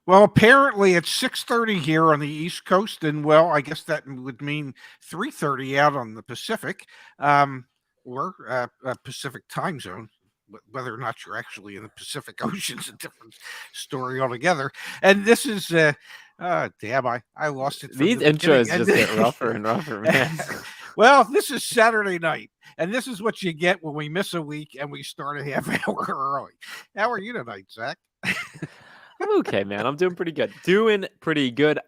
Well, apparently it's 6:30 here on the East Coast, and well, I guess that would mean 3:30 out on the Pacific, or Pacific time zone. Whether or not you're actually in the Pacific Ocean is a different story altogether. And this is, damn, I lost it from These the beginning. intros just get rougher and rougher, man. Well, this is Saturday night, and this is what you get when we miss a week and we start a half hour early. How are you tonight, Zach? I'm okay, man. I'm doing pretty good.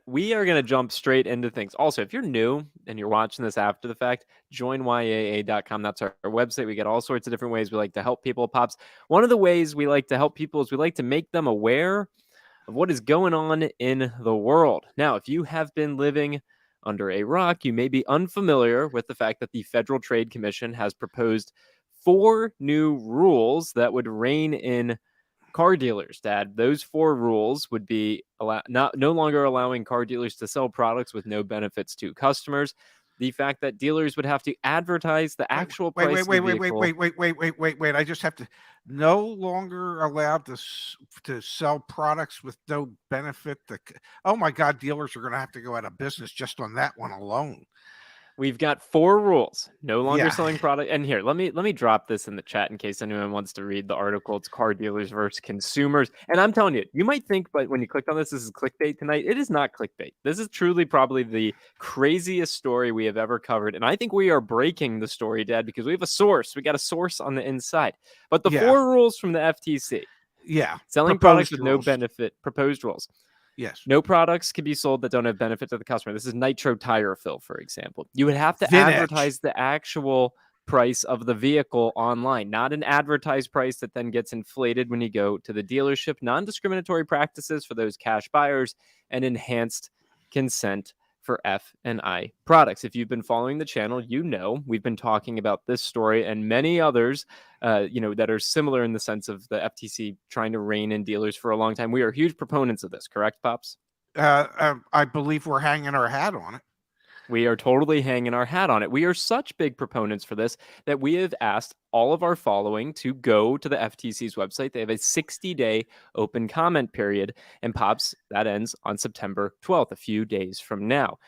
We are going to jump straight into things. Also, if you're new and you're watching this after the fact, join YAA.com. That's our website. We get all sorts of different ways we like to help people. Pops, one of the ways we like to help people is we like to make them aware of what is going on in the world. Now, if you have been living under a rock, you may be unfamiliar with the fact that the Federal Trade Commission has proposed 4 new rules that would rein in car dealers, Dad. Those 4 rules would be no longer allowing car dealers to sell products with no benefits to customers. The fact that dealers would have to advertise the actual price of the vehicle. Wait. I just have to. No longer allowed to sell products with no benefit. Oh my God, dealers are going to have to go out of business just on that one alone. We've got 4 rules. No longer selling product. And here, let me drop this in the chat in case anyone wants to read the article. It's car dealers versus consumers. And I'm telling you, you might think, but when you clicked on this is clickbait tonight. It is not clickbait. This is truly probably the craziest story we have ever covered. And I think we are breaking the story, Dad, because we have a source. We got a source on the inside. But the 4 rules from the FTC. Yeah. Selling products with no benefit, proposed rules. Yes. No products can be sold that don't have benefit to the customer. This is nitro tire fill, for example. You would have to advertise the actual price of the vehicle online, not an advertised price that then gets inflated when you go to the dealership. Non-discriminatory practices for those cash buyers and enhanced consent for F&I products. If you've been following the channel, you know we've been talking about this story and many others, that are similar in the sense of the FTC trying to rein in dealers for a long time. We are huge proponents of this, correct, Pops? I believe we're hanging our hat on it. We are totally hanging our hat on it. We are such big proponents for this that we have asked all of our following to go to the FTC's website. They have a 60-day open comment period. And Pops, that ends on September 12th, a few days from now.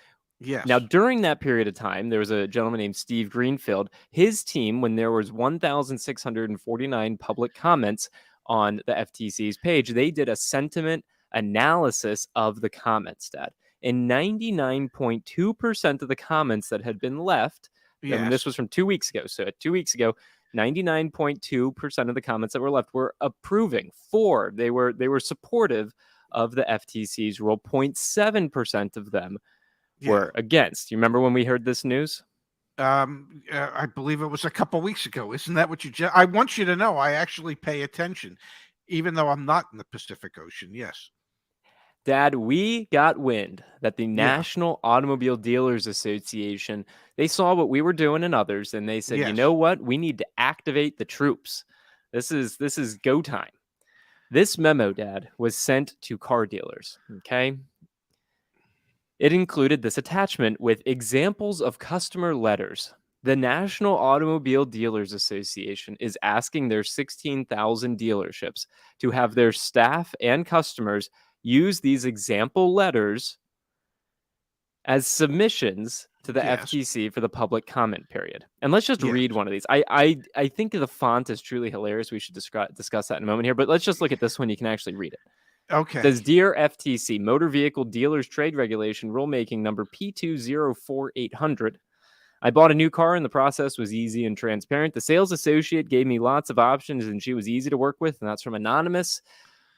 Yes. Now, during that period of time, there was a gentleman named Steve Greenfield. His team, when there was 1,649 public comments on the FTC's page, they did a sentiment analysis of the comments, Dad. And 99.2% of the comments that had been left, and this was from 2 weeks ago. So 2 weeks ago, 99.2% of the comments that were left were approving for. They were supportive of the FTC's rule. 0.7% of them were against. You remember when we heard this news? I believe it was a couple weeks ago. Isn't that what you just? I want you to know I actually pay attention, even though I'm not in the Pacific Ocean. Yes. Dad, we got wind that the National Automobile Dealers Association, they saw what we were doing and others, and they said, you know what? We need to activate the troops. This is go time. This memo, Dad, was sent to car dealers, okay? It included this attachment with examples of customer letters. The National Automobile Dealers Association is asking their 16,000 dealerships to have their staff and customers use these example letters as submissions to the FTC for the public comment period. And let's just read one of these. I think the font is truly hilarious. We should discuss that in a moment here, but let's just look at this one. You can actually read it. Okay. It says, Dear FTC, Motor Vehicle Dealers Trade Regulation Rulemaking number P204800. I bought a new car and the process was easy and transparent. The sales associate gave me lots of options and she was easy to work with. And that's from Anonymous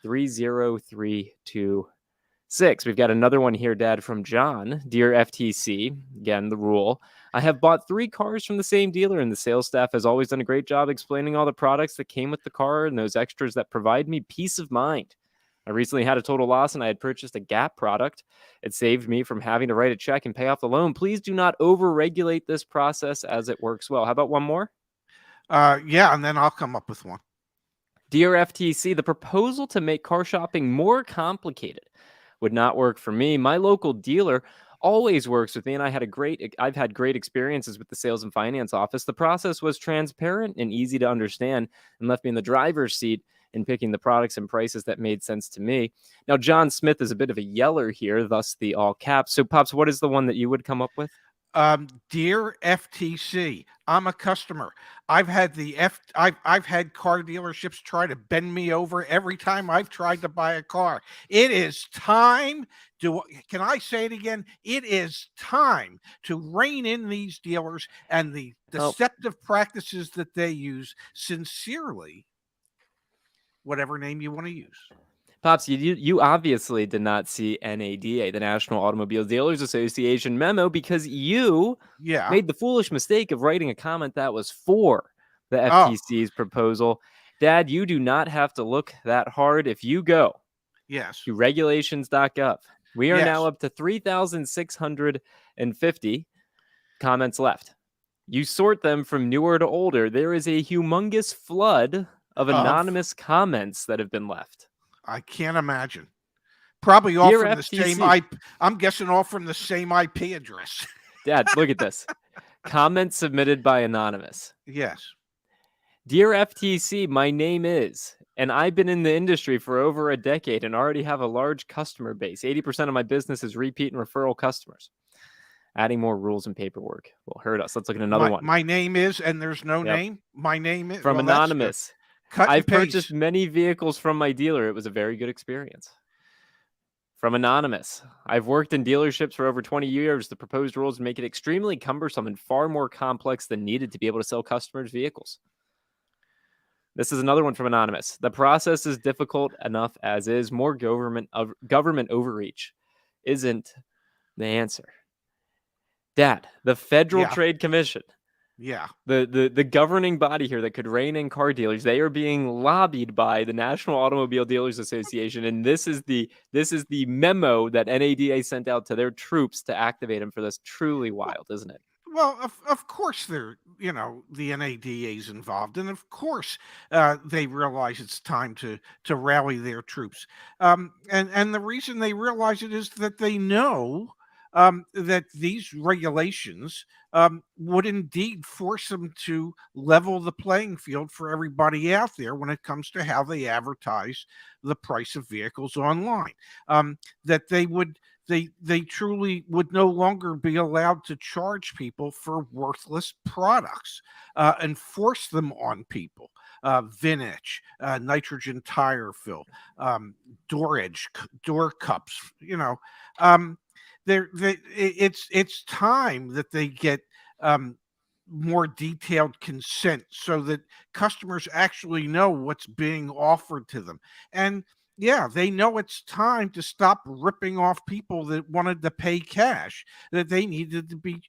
30326. We've got another one here, Dad, from John. Dear FTC, again, the rule. I have bought 3 cars from the same dealer, and the sales staff has always done a great job explaining all the products that came with the car and those extras that provide me peace of mind. I recently had a total loss, and I had purchased a Gap product. It saved me from having to write a check and pay off the loan. Please do not over-regulate this process as it works well. How about one more? And then I'll come up with one. Dear FTC, the proposal to make car shopping more complicated would not work for me. My local dealer always works with me, and I've had great experiences with the sales and finance office. The process was transparent and easy to understand and left me in the driver's seat in picking the products and prices that made sense to me. Now, John Smith is a bit of a yeller here, thus the all caps. So, Pops, what is the one that you would come up with? Dear FTC, I'm a customer. I've had I've had car dealerships try to bend me over every time I've tried to buy a car. It is time can I say it again? It is time to rein in these dealers and the deceptive practices that they use. Sincerely, whatever name you want to use. Pops, you obviously did not see NADA, the National Automobile Dealers Association memo, because you made the foolish mistake of writing a comment that was for the FTC's proposal. Dad, you do not have to look that hard. If you go to regulations.gov, we are now up to 3,650 comments left. You sort them from newer to older. There is a humongous flood of anonymous comments that have been left. I can't imagine. Probably all from the same I'm guessing all from the same IP address. Dad, look at this. Comments submitted by anonymous. Yes. Dear FTC, my name is, and I've been in the industry for over a decade and already have a large customer base. 80% of my business is repeat and referral customers. Adding more rules and paperwork will hurt us. Let's look at another one. My name is, and there's no name. My name is from anonymous. I've purchased many vehicles from my dealer. It was a very good experience. From anonymous. I've worked in dealerships for over 20 years. The proposed rules make it extremely cumbersome and far more complex than needed to be able to sell customers vehicles. This is another one from anonymous. The process is difficult enough as is. More government overreach isn't the answer. Dad, the Federal Trade Commission. Yeah. The governing body here that could rein in car dealers, they are being lobbied by the National Automobile Dealers Association, and this is the memo that NADA sent out to their troops to activate them for this. Truly wild, isn't it? Well, of course the NADA is involved, and of course they realize it's time to rally their troops. And the reason they realize it is that they know that these regulations would indeed force them to level the playing field for everybody out there when it comes to how they advertise the price of vehicles online. That they truly would no longer be allowed to charge people for worthless products and force them on people. Vintage, nitrogen tire fill, door edge, door cups, it's time that they get more detailed consent so that customers actually know what's being offered to them. And they know it's time to stop ripping off people that wanted to pay cash, that they needed to be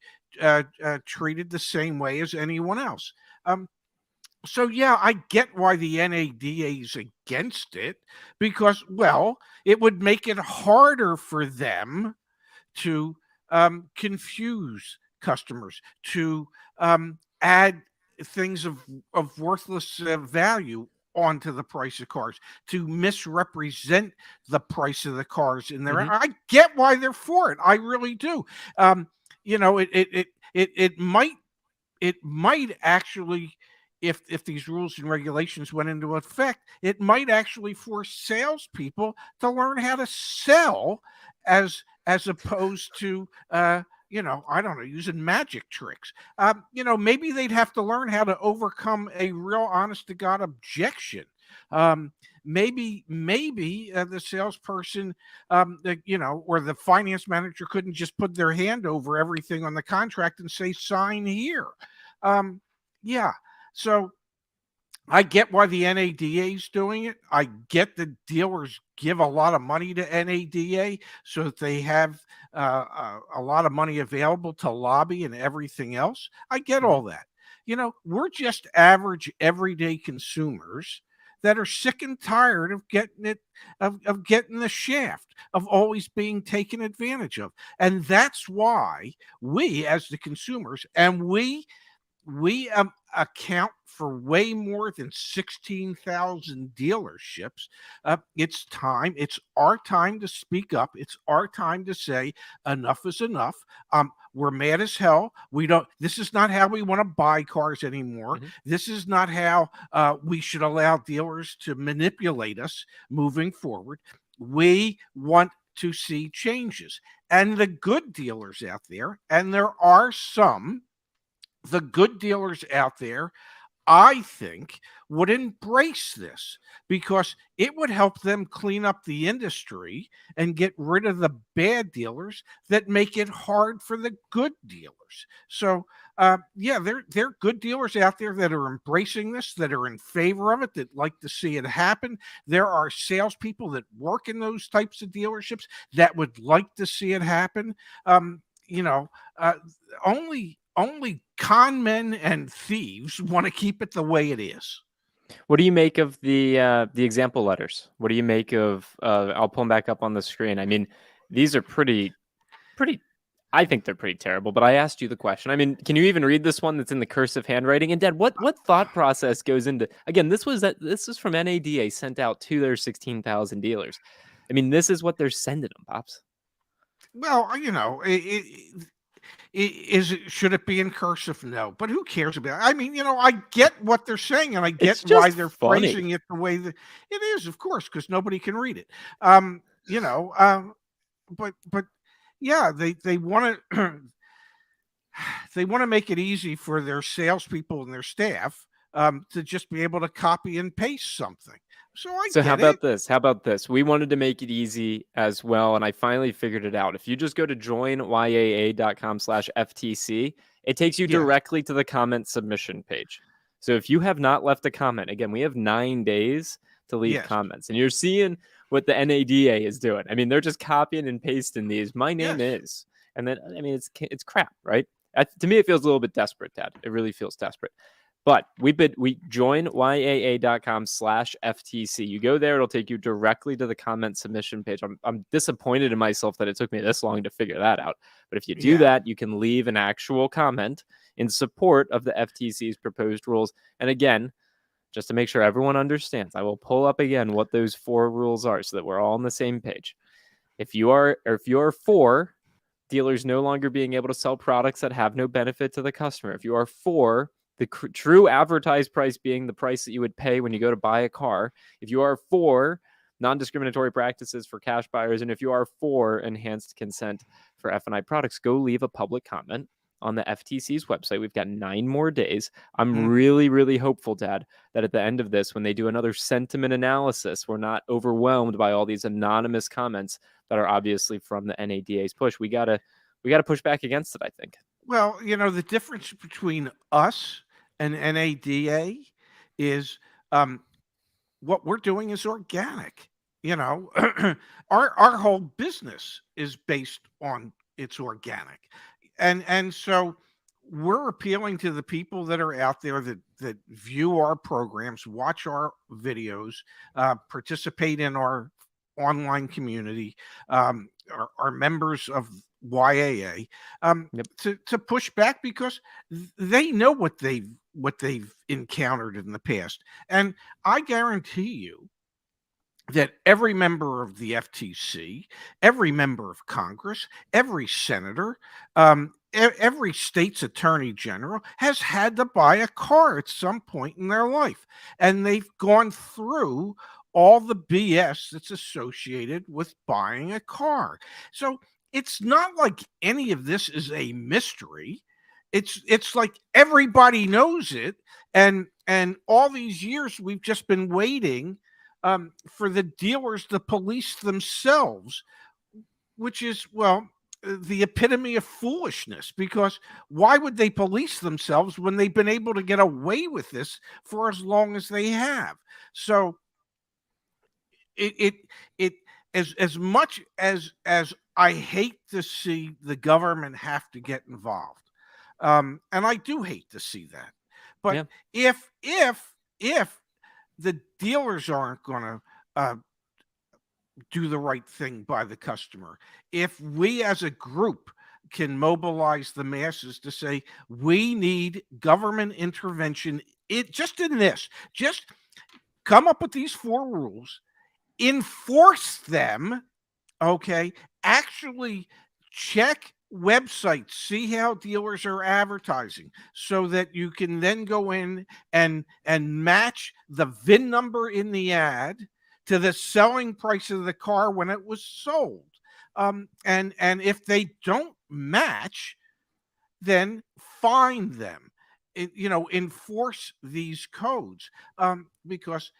treated the same way as anyone else. So, I get why the NADA is against it, because, it would make it harder for them to confuse customers, to add things of worthless value onto the price of cars, to misrepresent the price of the cars in there. I get why they're for it. I really do. It might actually, if these rules and regulations went into effect, it might actually force salespeople to learn how to sell as opposed to I don't know, using magic tricks. Maybe they'd have to learn how to overcome a real honest to God objection. Maybe the salesperson, or the finance manager couldn't just put their hand over everything on the contract and say, sign here. So I get why the NADA is doing it. I get the dealers give a lot of money to NADA so that they have a lot of money available to lobby and everything else. I get all that. We're just average everyday consumers that are sick and tired of getting the shaft, of always being taken advantage of. And that's why we, as the consumers, and we account for way more than 16,000 dealerships. It's time. It's our time to speak up. It's our time to say enough is enough. We're mad as hell. This is not how we want to buy cars anymore. Mm-hmm. This is not how we should allow dealers to manipulate us moving forward. We want to see changes. And the good dealers out there, and there are some, the good dealers out there, I think, would embrace this because it would help them clean up the industry and get rid of the bad dealers that make it hard for the good dealers. So, yeah, there are good dealers out there that are embracing this, that are in favor of it, that like to see it happen. There are salespeople that work in those types of dealerships that would like to see it happen. You know, only con men and thieves want to keep it the way it is. What do you make of the example letters? What do you make of? I'll pull them back up on the screen. I mean, these are pretty. I think they're pretty terrible. But I asked you the question. I mean, can you even read this one that's in the cursive handwriting? And Dad, what thought process goes into? Again, this was from NADA sent out to their 16,000 dealers. I mean, this is what they're sending them, Pops. Well, should it be in cursive? No, but who cares about it? I mean, I get what they're saying, and I get why they're phrasing it the way that it is, of course, because nobody can read it. But yeah, they want to they want to make it easy for their salespeople and their staff to just be able to copy and paste something. So how about this? How about this? We wanted to make it easy as well, and I finally figured it out. If you just go to joinyaa.com/FTC, it takes you directly to the comment submission page. So if you have not left a comment, again, we have 9 days to leave comments, and you're seeing what the NADA is doing. I mean, they're just copying and pasting these. My name is, and then I mean, it's crap, right? To me, it feels a little bit desperate, Dad. It really feels desperate. But we join YAA.com/FTC. You go there, it'll take you directly to the comment submission page. I'm disappointed in myself that it took me this long to figure that out. But if you do that, you can leave an actual comment in support of the FTC's proposed rules. And again, just to make sure everyone understands, I will pull up again what those 4 rules are so that we're all on the same page. If you are for dealers no longer being able to sell products that have no benefit to the customer, if you are for the true advertised price being the price that you would pay when you go to buy a car, if you are for non-discriminatory practices for cash buyers, and if you are for enhanced consent for F&I products, go leave a public comment on the FTC's website. We've got 9 more days. I'm really, really hopeful, Dad, that at the end of this, when they do another sentiment analysis, we're not overwhelmed by all these anonymous comments that are obviously from the NADA's push. We gotta push back against it, I think. Well, the difference between us and NADA is what we're doing is organic. Our whole business is based on it's organic. And so we're appealing to the people that are out there that view our programs, watch our videos, participate in our online community, are members of YAA, to push back because they know what they've encountered in the past. And I guarantee you that every member of the FTC, every member of Congress, every senator, every state's attorney general has had to buy a car at some point in their life. And they've gone through all the BS that's associated with buying a car. So it's not like any of this is a mystery. It's like everybody knows it. And all these years we've just been waiting for the dealers to police themselves, which is, well, the epitome of foolishness, because why would they police themselves when they've been able to get away with this for as long as they have? So as much as I hate to see the government have to get involved, and I do hate to see that, but if the dealers aren't going to do the right thing by the customer, if we as a group can mobilize the masses to say, we need government intervention. Just come up with these 4 rules, enforce them, okay? Actually check websites, see how dealers are advertising, so that you can then go in and match the VIN number in the ad to the selling price of the car when it was sold. And if they don't match, then fine them. Enforce these codes, because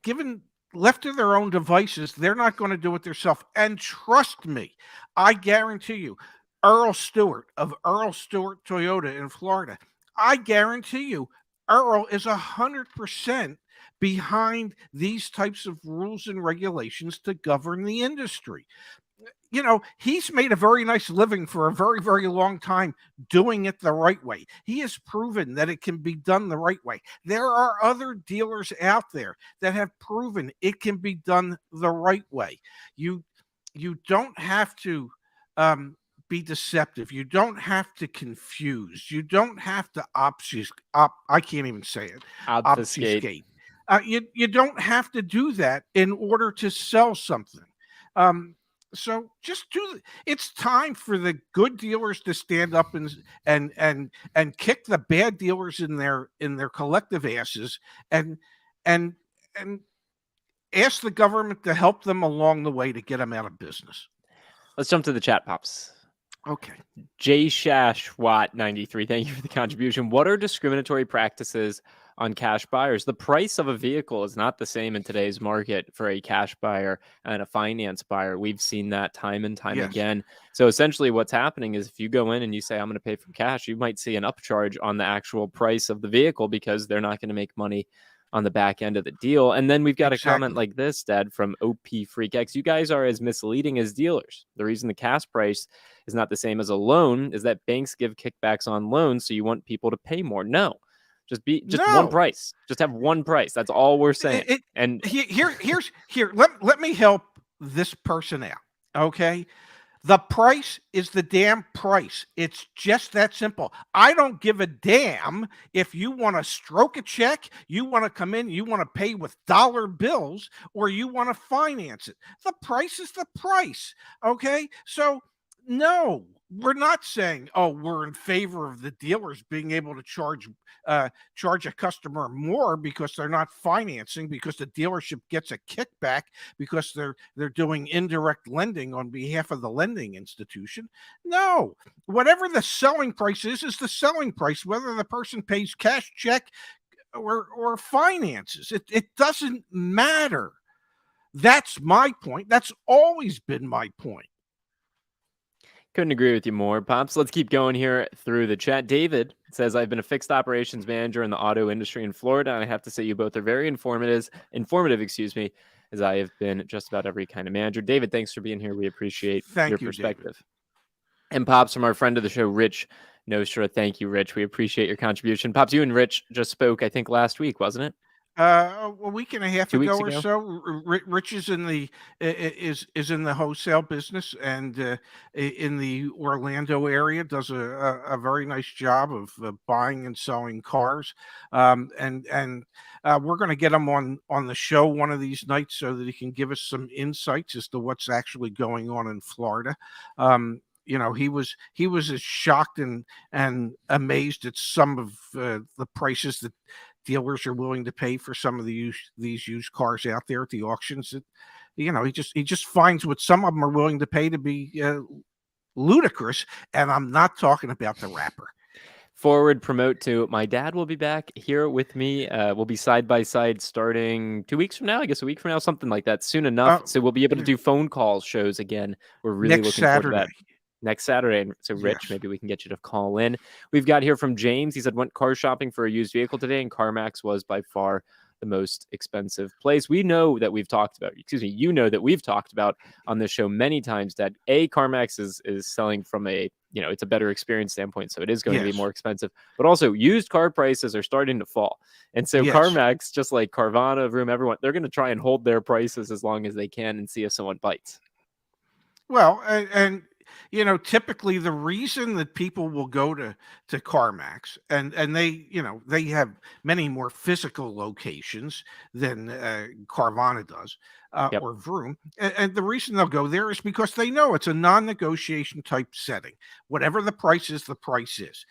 given left to their own devices, they're not going to do it themselves. And trust me, I guarantee you, Earl Stewart of Earl Stewart Toyota in Florida, I guarantee you, Earl is 100% behind these types of rules and regulations to govern the industry. He's made a very nice living for a very, very long time doing it the right way. He has proven that it can be done the right way. There are other dealers out there that have proven it can be done the right way. You don't have to be deceptive. You don't have to confuse. You don't have to I can't even say it. Obfuscate. You don't have to do that in order to sell something. So just it's time for the good dealers to stand up and kick the bad dealers in their collective asses, and ask the government to help them along the way to get them out of business. Let's jump to the chat, Pops. Okay. J Shash Watt 93. Thank you for the contribution. What are discriminatory practices on cash buyers? The price of a vehicle is not the same in today's market for a cash buyer and a finance buyer. We've seen that time and time again. So essentially what's happening is if you go in and you say, I'm going to pay for cash, you might see an upcharge on the actual price of the vehicle because they're not going to make money on the back end of the deal. And then we've got a comment like this, Dad, from OP Freak X. You guys are as misleading as dealers. The reason the cash price is not the same as a loan is that banks give kickbacks on loans, so you want people to pay more. No. Just one price. Just have one price. That's all we're saying. Let me help this person out. Okay. The price is the damn price. It's just that simple. I don't give a damn if you want to stroke a check, you want to come in, you want to pay with dollar bills, or you want to finance it. The price is the price. Okay. So no, we're not saying, oh, we're in favor of the dealers being able to charge a customer more because they're not financing, because the dealership gets a kickback because they're doing indirect lending on behalf of the lending institution. No, whatever the selling price is the selling price, whether the person pays cash, check, or finances. It doesn't matter. That's my point. That's always been my point. Couldn't agree with you more, Pops. Let's keep going here through the chat. David says, I've been a fixed operations manager in the auto industry in Florida, and I have to say you both are very informative, as I have been just about every kind of manager. David, thanks for being here. We appreciate your perspective. David. And Pops, from our friend of the show, Rich Nostra. Thank you, Rich. We appreciate your contribution. Pops, you and Rich just spoke, I think, last week, wasn't it? A week and a half ago or so. Rich is in the wholesale business, and in the Orlando area does a very nice job of buying and selling cars. And we're going to get him on the show one of these nights so that he can give us some insights as to what's actually going on in Florida. He was as shocked and amazed at some of the prices that dealers are willing to pay for some of these used cars out there at the auctions. That he just finds what some of them are willing to pay to be ludicrous. And I'm not talking about the rapper. Forward promote to my dad will be back here with me. We'll be side by side starting 2 weeks from now, I guess a week from now, something like that, soon enough. So we'll be able to do phone call shows again. We're really looking forward to that. Next Saturday. So, Rich, maybe we can get you to call in. We've got here from James. He said, went car shopping for a used vehicle today, and CarMax was by far the most expensive place. You know that we've talked about on this show many times that CarMax is selling from it's a better experience standpoint. So it is going to be more expensive, but also used car prices are starting to fall. And so CarMax, just like Carvana, Vroom, everyone, they're going to try and hold their prices as long as they can and see if someone bites. Well, and typically the reason that people will go to CarMax, and they have many more physical locations than Carvana does, Yep. or Vroom, and the reason they'll go there is because they know it's a non-negotiation type setting. Whatever the price is, the price is.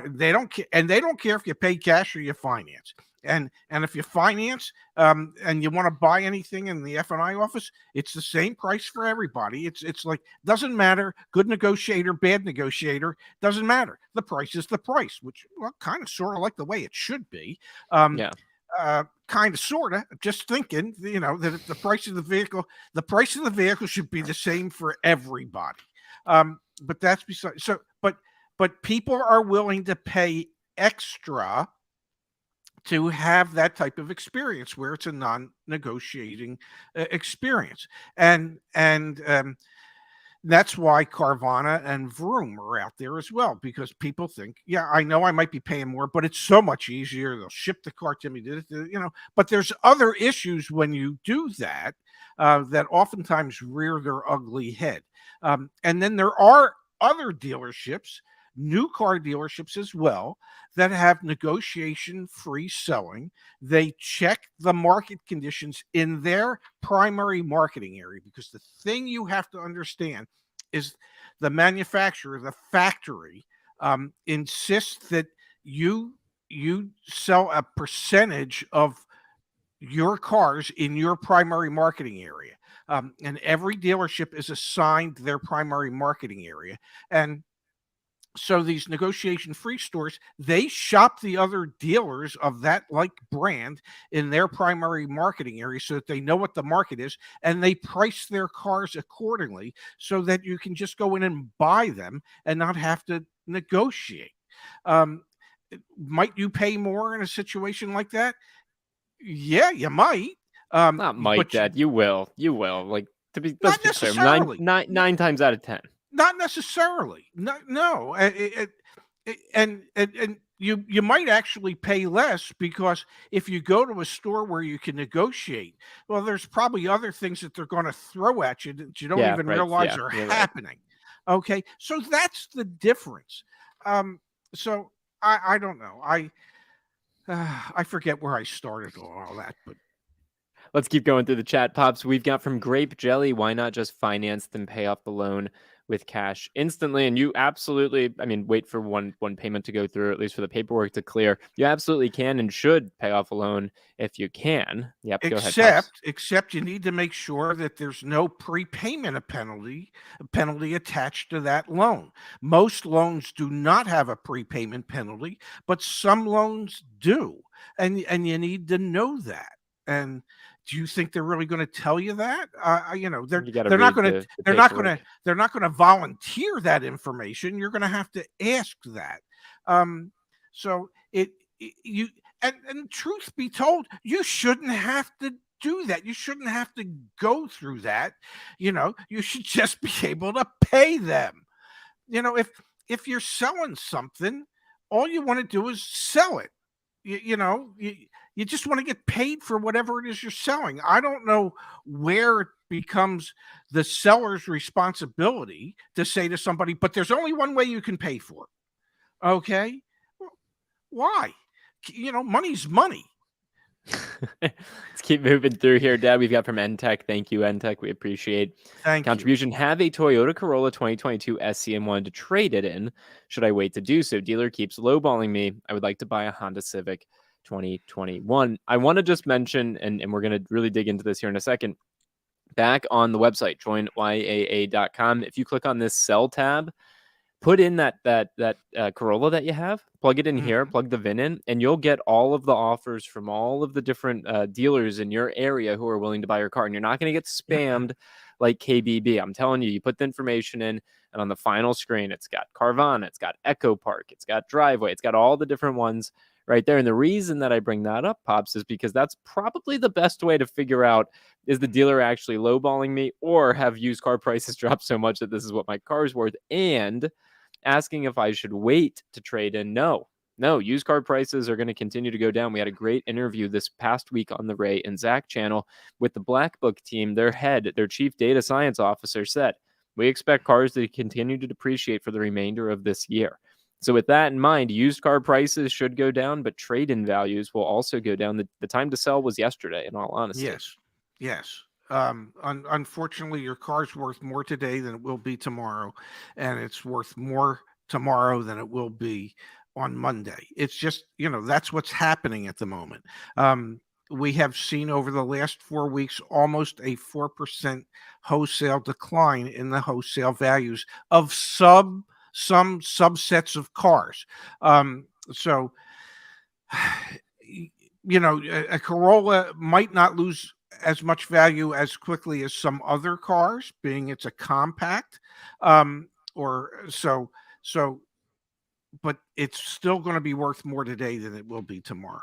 They don't care, and they don't care if you pay cash or you finance. And if you finance, and you want to buy anything in the F&I office, it's the same price for everybody. It's like, doesn't matter, good negotiator, bad negotiator, doesn't matter. The price is the price, which, well, kind of sort of like the way it should be. Yeah. Kind of sort of just thinking, that if the price of the vehicle should be the same for everybody. But that's beside. So, but people are willing to pay extra to have that type of experience where it's a non-negotiating experience, and that's why Carvana and Vroom are out there as well, because people think, yeah, I know I might be paying more, but it's so much easier. They'll ship the car to me, but there's other issues when you do that, that oftentimes rear their ugly head. And then there are other dealerships, new car dealerships as well, that have negotiation-free selling. They check the market conditions in their primary marketing area, because the thing you have to understand is the manufacturer, the factory, insists that you sell a percentage of your cars in your primary marketing area. And every dealership is assigned their primary marketing area. And so these negotiation-free stores, they shop the other dealers of that like brand in their primary marketing area so that they know what the market is, and they price their cars accordingly so that you can just go in and buy them and not have to negotiate. Might you pay more in a situation like that? Yeah, you might. Not might, Dad. You will. Like, let's be clear, nine times out of 10. Not necessarily. No. And you might actually pay less, because if you go to a store where you can negotiate, well, there's probably other things that they're going to throw at you that you don't even realize are happening. Right. Okay, so that's the difference. So I don't know. I forget where I started all that, but. Let's keep going through the chat, Pops. We've got from Grape Jelly, why not just finance then pay off the loan with cash instantly? And you absolutely, wait for one payment to go through, at least for the paperwork to clear. You absolutely can and should pay off a loan if you can. Yep, go ahead, Pops. Except you need to make sure that there's no prepayment penalty attached to that loan. Most loans do not have a prepayment penalty, but some loans do. And you need to know that. And do you think they're really going to tell you that? They're not going to volunteer that information. You're going to have to ask that. So and truth be told, you shouldn't have to do that. You shouldn't have to go through that. You should just be able to pay them. If you're selling something, all you want to do is sell it. You just want to get paid for whatever it is you're selling. I don't know where it becomes the seller's responsibility to say to somebody, but there's only one way you can pay for it. Okay? Why? Money's money. Let's keep moving through here, Dad. We've got from NTech. Thank you, NTech. We appreciate contribution. Have a Toyota Corolla 2022 SC and wanted to trade it in. Should I wait to do so? Dealer keeps lowballing me. I would like to buy a Honda Civic 2021. I want to just mention, and we're going to really dig into this here in a second, back on the website, joinyaa.com. If you click on this sell tab, put in that Corolla that you have, plug it in here, plug the VIN in, and you'll get all of the offers from all of the different dealers in your area who are willing to buy your car. And you're not going to get spammed like KBB. I'm telling you, you put the information in, and on the final screen, it's got Carvana, it's got Echo Park, it's got Driveway, it's got all the different ones right there. And the reason that I bring that up, Pops, is because that's probably the best way to figure out, is the dealer actually lowballing me, or have used car prices dropped so much that this is what my car is worth? And asking if I should wait to trade in. No, used car prices are going to continue to go down. We had a great interview this past week on the Ray and Zach channel with the Black Book team. Their chief data science officer said, We expect cars to continue to depreciate for the remainder of this year. So with that in mind, used car prices should go down, but trade-in values will also go down. The time to sell was yesterday, in all honesty. Yes. Unfortunately, your car's worth more today than it will be tomorrow, and it's worth more tomorrow than it will be on Monday. It's just, that's what's happening at the moment. We have seen over the last 4 weeks almost a 4% wholesale decline in the wholesale values of some subsets of cars. So, a Corolla might not lose as much value as quickly as some other cars, being it's a compact, or so. But it's still going to be worth more today than it will be tomorrow.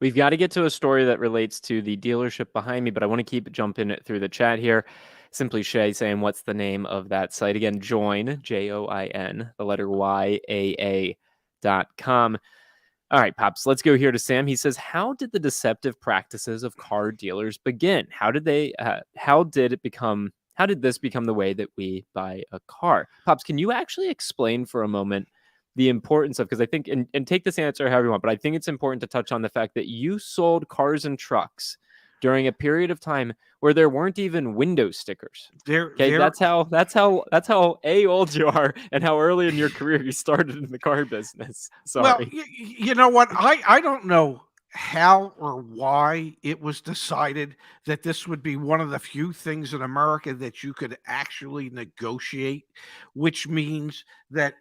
We've got to get to a story that relates to the dealership behind me, but I want to keep jumping it through the chat here. Simply Shay saying, what's the name of that site? Again, join, JOIN, the letter YAA.com. All right, Pops, let's go here to Sam. He says, how did the deceptive practices of car dealers begin? How did this become the way that we buy a car? Pops, can you actually explain for a moment the importance of, because I think, and take this answer however you want, but I think it's important to touch on the fact that you sold cars and trucks during a period of time where there weren't even window stickers. That's how old you are and how early in your career you started in the car business. Sorry. Well, you know what? I don't know how or why it was decided that this would be one of the few things in America that you could actually negotiate, which means that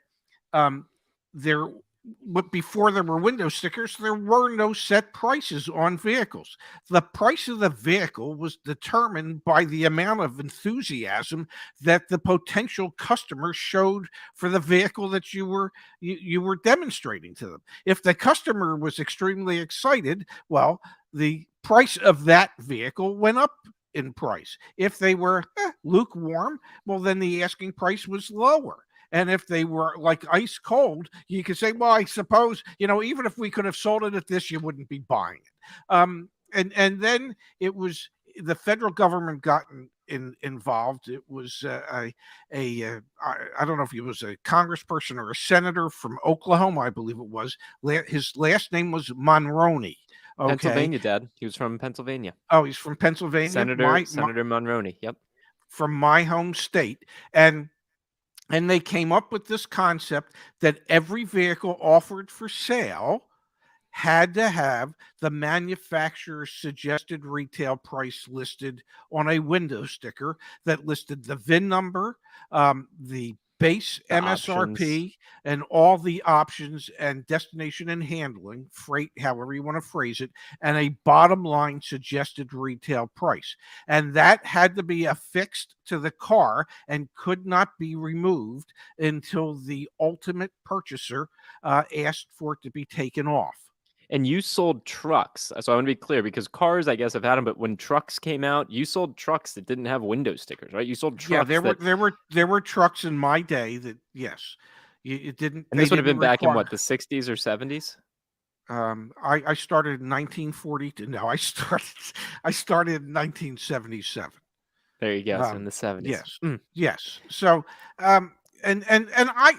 but before there were window stickers, there were no set prices on vehicles. The price of the vehicle was determined by the amount of enthusiasm that the potential customer showed for the vehicle that you were demonstrating to them. If the customer was extremely excited, well, the price of that vehicle went up in price. If they were lukewarm, well, then the asking price was lower. And if they were like ice cold, you could say, well, I suppose, even if we could have sold it at this, you wouldn't be buying it. And then it was the federal government got involved. It was I don't know if he was a congressperson or a senator from Oklahoma, I believe it was. His last name was Monroney. Okay. Pennsylvania, Dad. He was from Pennsylvania. Oh, he's from Pennsylvania? Senator Monroney. Yep. From my home state. And they came up with this concept that every vehicle offered for sale had to have the manufacturer's suggested retail price listed on a window sticker that listed the VIN number, the base MSRP, options, and all the options and destination and handling, freight, however you want to phrase it, and a bottom line suggested retail price. And that had to be affixed to the car and could not be removed until the ultimate purchaser asked for it to be taken off. And you sold trucks. So I want to be clear, because cars, I guess, have had them, but when trucks came out, you sold trucks that didn't have window stickers, right? You sold trucks. Yeah, there were trucks in my day that, yes, it didn't. And this would have been back in what, the 60s or 70s? I started in 1942. No, I started in 1977. There you go. So in the 70s. Yes. Yes. So, and I,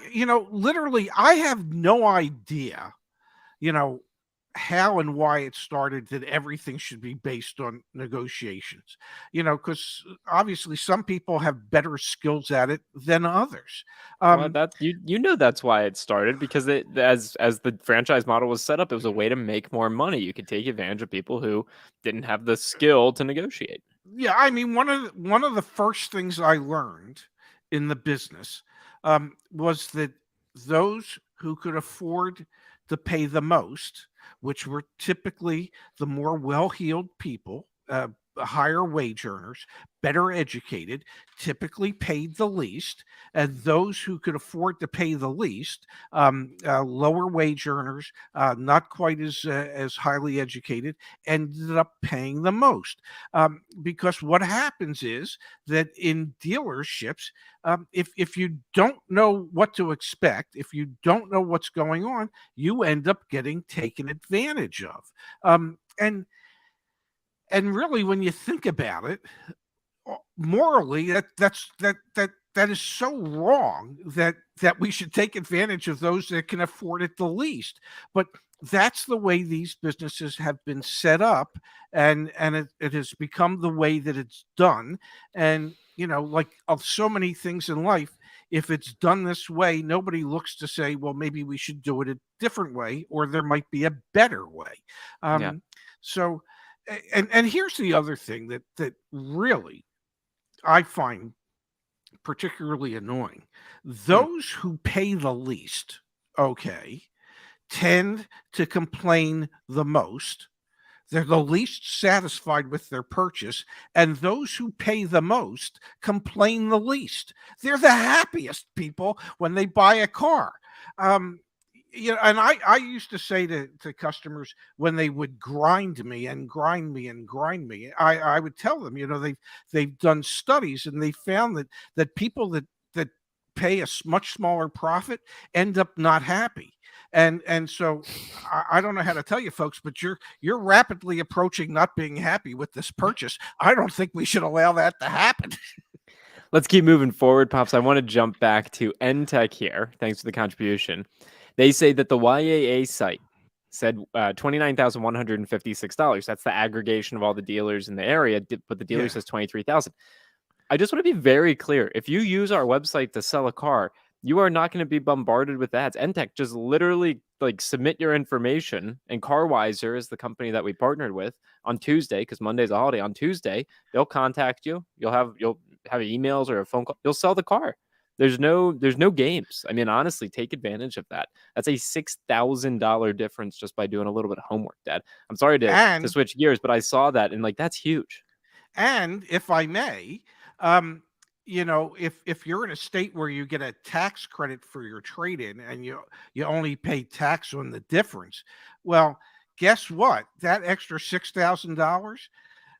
literally, I have no idea, how and why it started that everything should be based on negotiations, because obviously some people have better skills at it than others. Well, that's why it started, because as the franchise model was set up, it was a way to make more money. You could take advantage of people who didn't have the skill to negotiate. Yeah, I mean, one of the first things I learned in the business was that those who could afford to pay the most, which were typically the more well-heeled people, higher wage earners, better educated, typically paid the least, and those who could afford to pay the least, lower wage earners, not quite as highly educated, ended up paying the most. Because what happens is that in dealerships, if you don't know what to expect, if you don't know what's going on, you end up getting taken advantage of. And really, when you think about it, morally, that is so wrong that we should take advantage of those that can afford it the least. But that's the way these businesses have been set up, and it has become the way that it's done. And like of so many things in life, if it's done this way, nobody looks to say, well, maybe we should do it a different way, or there might be a better way. Yeah. So, and here's the other thing that really I find particularly annoying. Those who pay the least, okay, tend to complain the most. They're the least satisfied with their purchase, and those who pay the most complain the least. They're the happiest people when they buy a car. And I used to say to customers when they would grind me and grind me and grind me, I would tell them, they've done studies and they found that people that pay a much smaller profit end up not happy. And so I don't know how to tell you folks, but you're rapidly approaching not being happy with this purchase. I don't think we should allow that to happen. Let's keep moving forward, Pops. I want to jump back to NTech here. Thanks for the contribution. They say that the YAA site said $29,156. That's the aggregation of all the dealers in the area, but the dealer says $23,000. I just want to be very clear. If you use our website to sell a car, you are not going to be bombarded with ads. NTech just literally submit your information, and CarWiser is the company that we partnered with on Tuesday, because Monday's a holiday. On Tuesday, they'll contact you. You'll have emails or a phone call. You'll sell the car. There's no games. I mean, honestly, take advantage of that. That's a $6,000 difference just by doing a little bit of homework, Dad. I'm sorry to switch gears, but I saw that and that's huge. And if I may, if you're in a state where you get a tax credit for your trade-in and you only pay tax on the difference, well, guess what? That extra $6,000,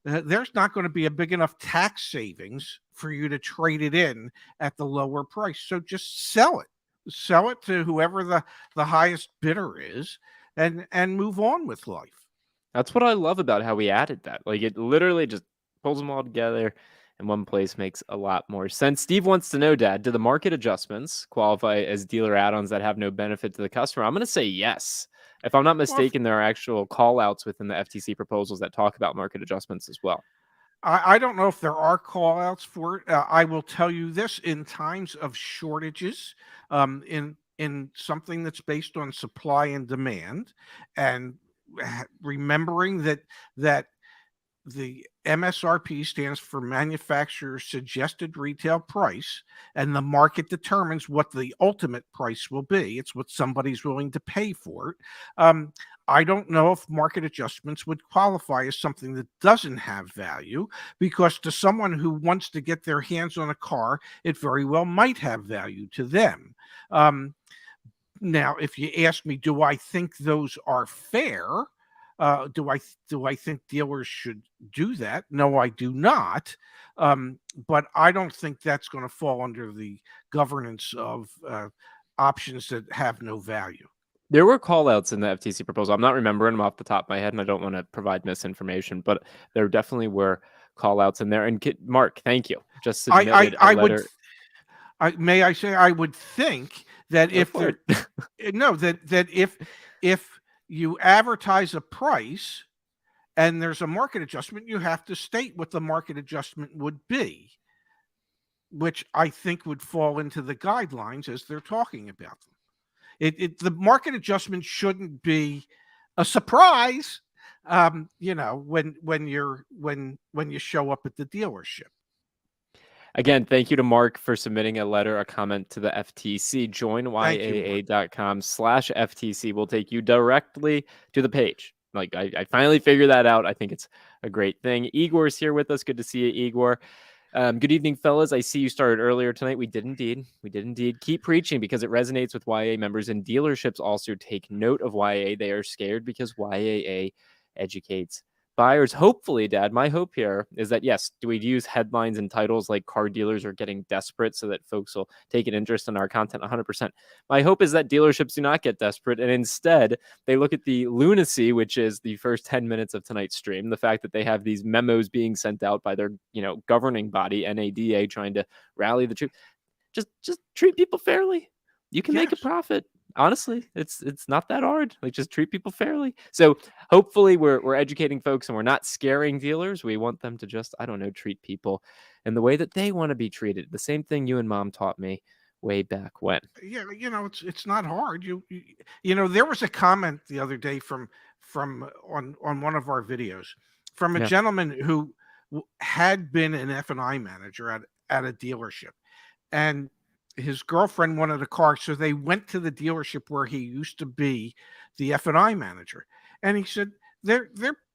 there's not going to be a big enough tax savings for you to trade it in at the lower price. So just sell it to whoever the highest bidder is, and move on with life. That's what I love about how we added that. It literally just pulls them all together in one place. Makes a lot more sense. Steve wants to know, Dad, do the market adjustments qualify as dealer add-ons that have no benefit to the customer? I'm going to say yes. If I'm not mistaken, there are actual call-outs within the FTC proposals that talk about market adjustments as well. I don't know if there are call-outs for it. I will tell you this: in times of shortages, in something that's based on supply and demand, and remembering that the MSRP stands for manufacturer's suggested retail price, and the market determines what the ultimate price will be. It's what somebody's willing to pay for it. I don't know if market adjustments would qualify as something that doesn't have value, because to someone who wants to get their hands on a car, it very well might have value to them. Now, if you ask me, do I think those are fair? Do I think dealers should do that? No, I do not. But I don't think that's going to fall under the governance of options that have no value. There were call-outs in the FTC proposal. I'm not remembering them off the top of my head, and I don't want to provide misinformation, but there definitely were call-outs in there. And Mark, thank you. Just submitted a letter. May I say, I would think that if you advertise a price and there's a market adjustment, you have to state what the market adjustment would be, which I think would fall into the guidelines as they're talking about them. The market adjustment shouldn't be a surprise, when you show up at the dealership. Again, thank you to Mark for submitting a letter, a comment to the FTC. Join YAA.com/FTC will take you directly to the page. I finally figured that out. I think it's a great thing. Igor's here with us. Good to see you, Igor. Good evening, fellas. I see you started earlier tonight. We did indeed. Keep preaching, because it resonates with YAA members, and dealerships also take note of YAA. They are scared because YAA educates buyers, hopefully, Dad, my hope here is that, yes, do we use headlines and titles like car dealers are getting desperate so that folks will take an interest in our content 100%. My hope is that dealerships do not get desperate, and instead they look at the lunacy, which is the first 10 minutes of tonight's stream, the fact that they have these memos being sent out by their, governing body, NADA, trying to rally the troops. Just treat people fairly. You can make a profit. Honestly, it's not that hard. Like, just treat people fairly. So hopefully we're educating folks and we're not scaring dealers. We want them to just, I don't know, treat people in the way that they want to be treated. The same thing you and Mom taught me way back when. Yeah, it's not hard. There was a comment the other day from on one of our videos from a gentleman who had been an F&I manager at a dealership, and his girlfriend wanted a car, so they went to the dealership where he used to be the F&I manager. And he said they're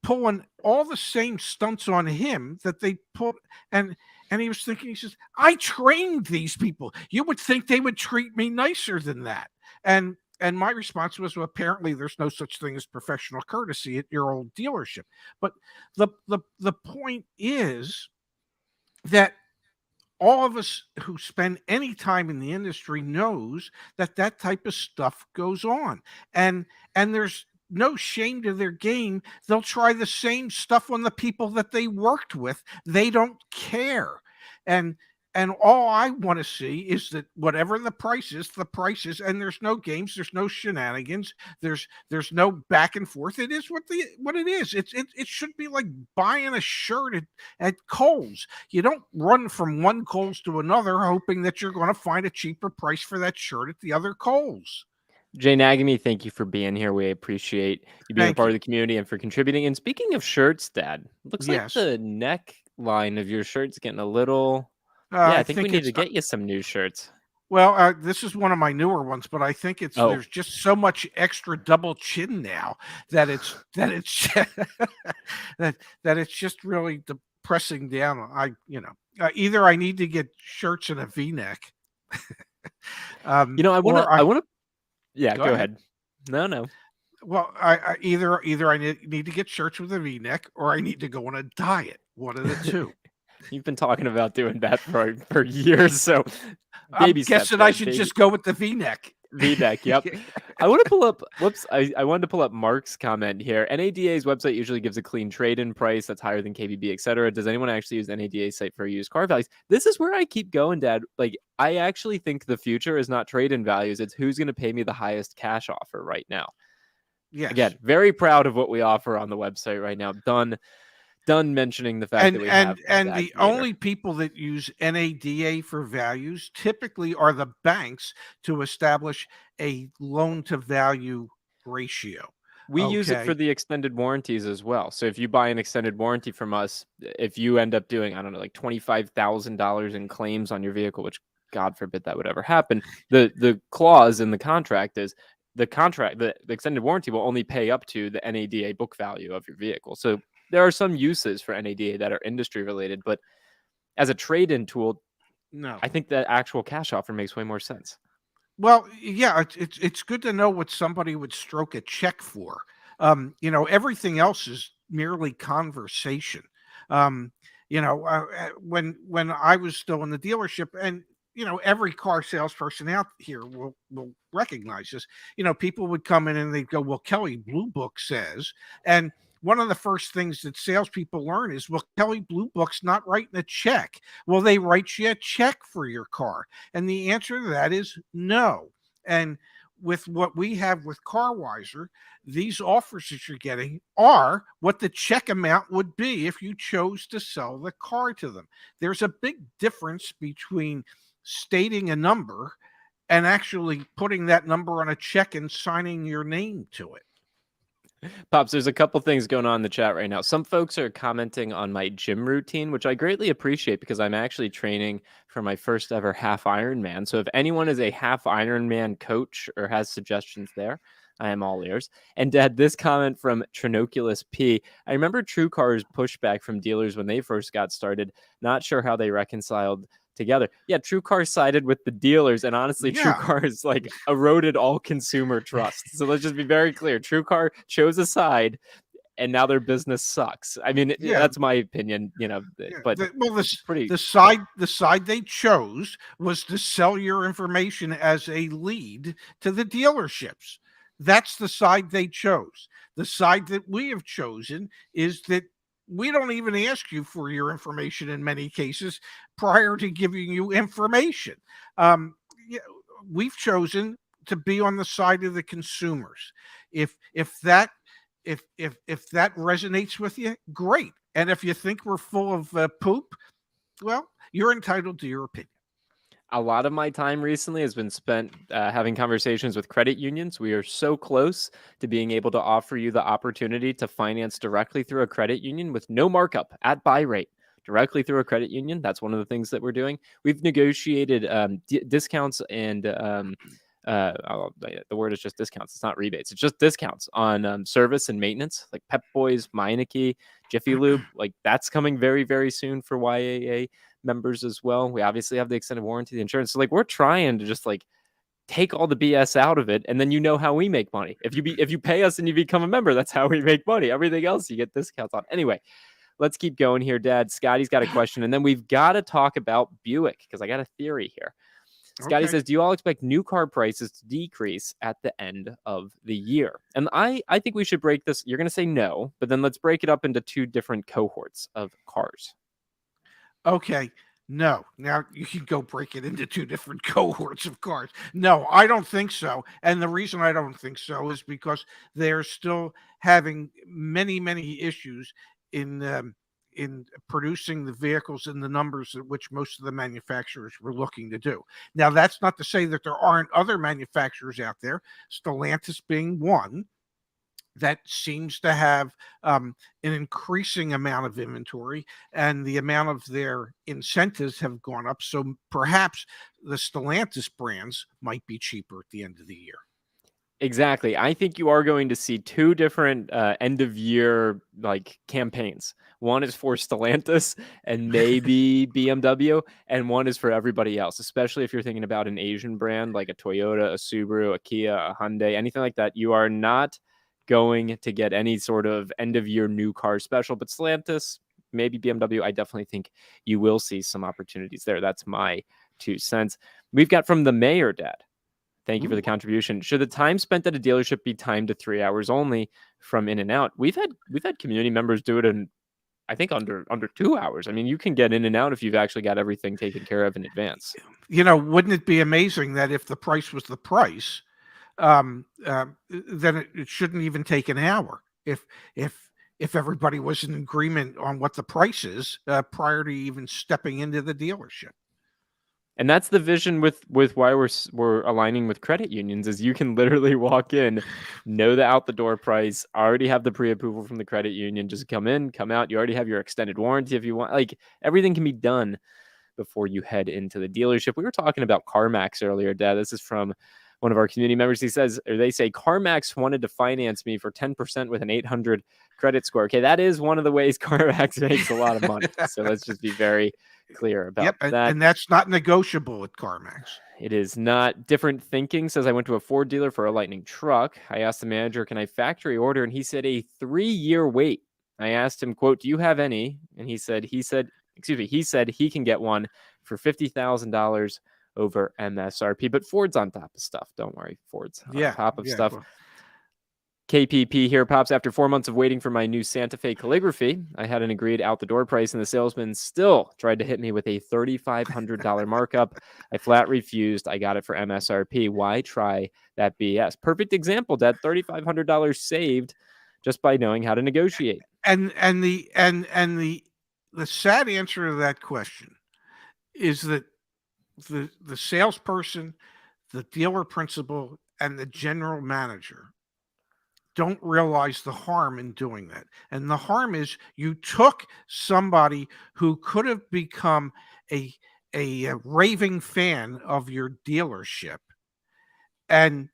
pulling all the same stunts on him that they put. And he was thinking, he says, I trained these people. You would think they would treat me nicer than that. And my response was, well, apparently there's no such thing as professional courtesy at your old dealership. But the point is that all of us who spend any time in the industry knows that type of stuff goes on, and there's no shame to their game. They'll try the same stuff on the people that they worked with. They don't care. And all I want to see is that whatever the price is, and there's no games, there's no shenanigans, there's no back and forth. It is what it is. It should be like buying a shirt at Kohl's. You don't run from one Kohl's to another hoping that you're going to find a cheaper price for that shirt at the other Kohl's. Jay Nagamy, thank you for being here. We appreciate you being a part of the community and for contributing. And speaking of shirts, Dad, looks like the neckline of your shirt's getting a little... I think we need to get you some new shirts. Well, this is one of my newer ones, but I think there's just so much extra double chin now that it's that it's just really depressing down. Either I need to get shirts in a V-neck. I want to. Yeah, go ahead. No. Well, I either I need to get shirts with a V-neck, or I need to go on a diet. One of the two. You've been talking about doing that for years, so I'm guessing I should just go with the V-neck. V-neck, yep. I want to pull up. I wanted to pull up Mark's comment here. NADA's website usually gives a clean trade-in price that's higher than KBB, etc. Does anyone actually use NADA's site for used car values? This is where I keep going, Dad. Like, I actually think the future is not trade-in values; it's who's going to pay me the highest cash offer right now. Yes. Again, very proud of what we offer on the website right now. Done mentioning the fact that we have the only people that use NADA for values typically are the banks to establish a loan to value ratio. We use it for the extended warranties as well. So if you buy an extended warranty from us, if you end up doing, I don't know, like $25,000 in claims on your vehicle, which God forbid that would ever happen, the clause in the contract is the extended warranty will only pay up to the NADA book value of your vehicle. So there are some uses for NADA that are industry related, but as a trade-in tool, no, I think that actual cash offer makes way more sense. Well, yeah, it's good to know what somebody would stroke a check for. Everything else is merely conversation. When I was still in the dealership, and every car salesperson out here will recognize this. People would come in and they'd go, "Well, Kelly Blue Book says," and one of the first things that salespeople learn is, well, Kelly Blue Book's not writing a check. Well, they write you a check for your car. And the answer to that is no. And with what we have with CarWiser, these offers that you're getting are what the check amount would be if you chose to sell the car to them. There's a big difference between stating a number and actually putting that number on a check and signing your name to it. Pops, there's a couple things going on in the chat right now. Some folks are commenting on my gym routine, which I greatly appreciate because I'm actually training for my first ever half Ironman. So if anyone is a half Ironman coach or has suggestions there, I am all ears. And Dad, this comment from Trinoculus P. I remember TrueCar's pushback from dealers when they first got started. Not sure how they reconciled together. Yeah, TrueCar sided with the dealers, and honestly, TrueCar is like eroded all consumer trust. So let's just be very clear. TrueCar chose a side, and now their business sucks. I mean, that's my opinion, but the side they chose was to sell your information as a lead to the dealerships. That's the side they chose. The side that we have chosen is that we don't even ask you for your information in many cases prior to giving you information. We've chosen to be on the side of the consumers. If that resonates with you, great. And if you think we're full of poop, well, you're entitled to your opinion. A lot of my time recently has been spent having conversations with credit unions. We are so close to being able to offer you the opportunity to finance directly through a credit union with no markup at buy rate. Directly through a credit union. That's one of the things that we're doing. We've negotiated discounts and the word is just discounts. It's not rebates. It's just discounts on service and maintenance, like Pep Boys, Meineke, Jiffy Lube. Like that's coming very, very soon for YAA members as well. We obviously have the extended warranty, the insurance. So like we're trying to just like take all the BS out of it, and then how we make money. If you pay us and you become a member, that's how we make money. Everything else you get discounts on. Anyway, let's keep going here, Dad. Scotty's got a question, and then we've got to talk about Buick because I got a theory here. Scotty says, do you all expect new car prices to decrease at the end of the year? And I think we should break this. You're going to say no, but then let's break it up into two different cohorts of cars. Okay. No. Now you can go break it into two different cohorts of cars. No, I don't think so. And the reason I don't think so is because they're still having many, many issues in producing the vehicles in the numbers at which most of the manufacturers were looking to do. Now, that's not to say that there aren't other manufacturers out there, Stellantis being one, that seems to have an increasing amount of inventory, and the amount of their incentives have gone up. So perhaps the Stellantis brands might be cheaper at the end of the year. Exactly. I think you are going to see two different end of year like campaigns. One is for Stellantis and maybe BMW, and one is for everybody else, especially if you're thinking about an Asian brand like a Toyota, a Subaru, a Kia, a Hyundai, anything like that. You are not going to get any sort of end of year new car special, but Stellantis, maybe BMW, I definitely think you will see some opportunities there. That's my 2 cents. We've got from the mayor, Dad. Thank you for the contribution. Should the time spent at a dealership be timed to 3 hours only from in and out? We've had community members do it in, I think, under 2 hours. I mean, you can get in and out if you've actually got everything taken care of in advance. Wouldn't it be amazing that if the price was the price, then it shouldn't even take an hour if everybody was in agreement on what the price is prior to even stepping into the dealership. And that's the vision with why we're aligning with credit unions, is you can literally walk in, know the out the door price, already have the pre-approval from the credit union, just come in, come out. You already have your extended warranty if you want. Like everything can be done before you head into the dealership. We were talking about CarMax earlier, Dad. This is from one of our community members. They say CarMax wanted to finance me for 10% with an 800 credit score. Okay, that is one of the ways CarMax makes a lot of money. So let's just be very clear about that. And that's not negotiable at CarMax. It is not. Different thinking says, I went to a Ford dealer for a Lightning truck. I asked the manager, can I factory order? And he said a 3-year wait. I asked him, quote, do you have any? And he said he can get one for $50,000 over MSRP, but Ford's on top of stuff. Don't worry. Ford's on top of stuff. Well. KPP here, Pops. After 4 months of waiting for my new Santa Fe calligraphy, I had an agreed out the door price, and the salesman still tried to hit me with a $3,500 markup. I flat refused. I got it for MSRP. Why try that BS? Perfect example, Dad. $3,500 saved just by knowing how to negotiate. And the sad answer to that question is that the salesperson, the dealer principal, and the general manager don't realize the harm in doing that. And the harm is you took somebody who could have become a raving fan of your dealership, and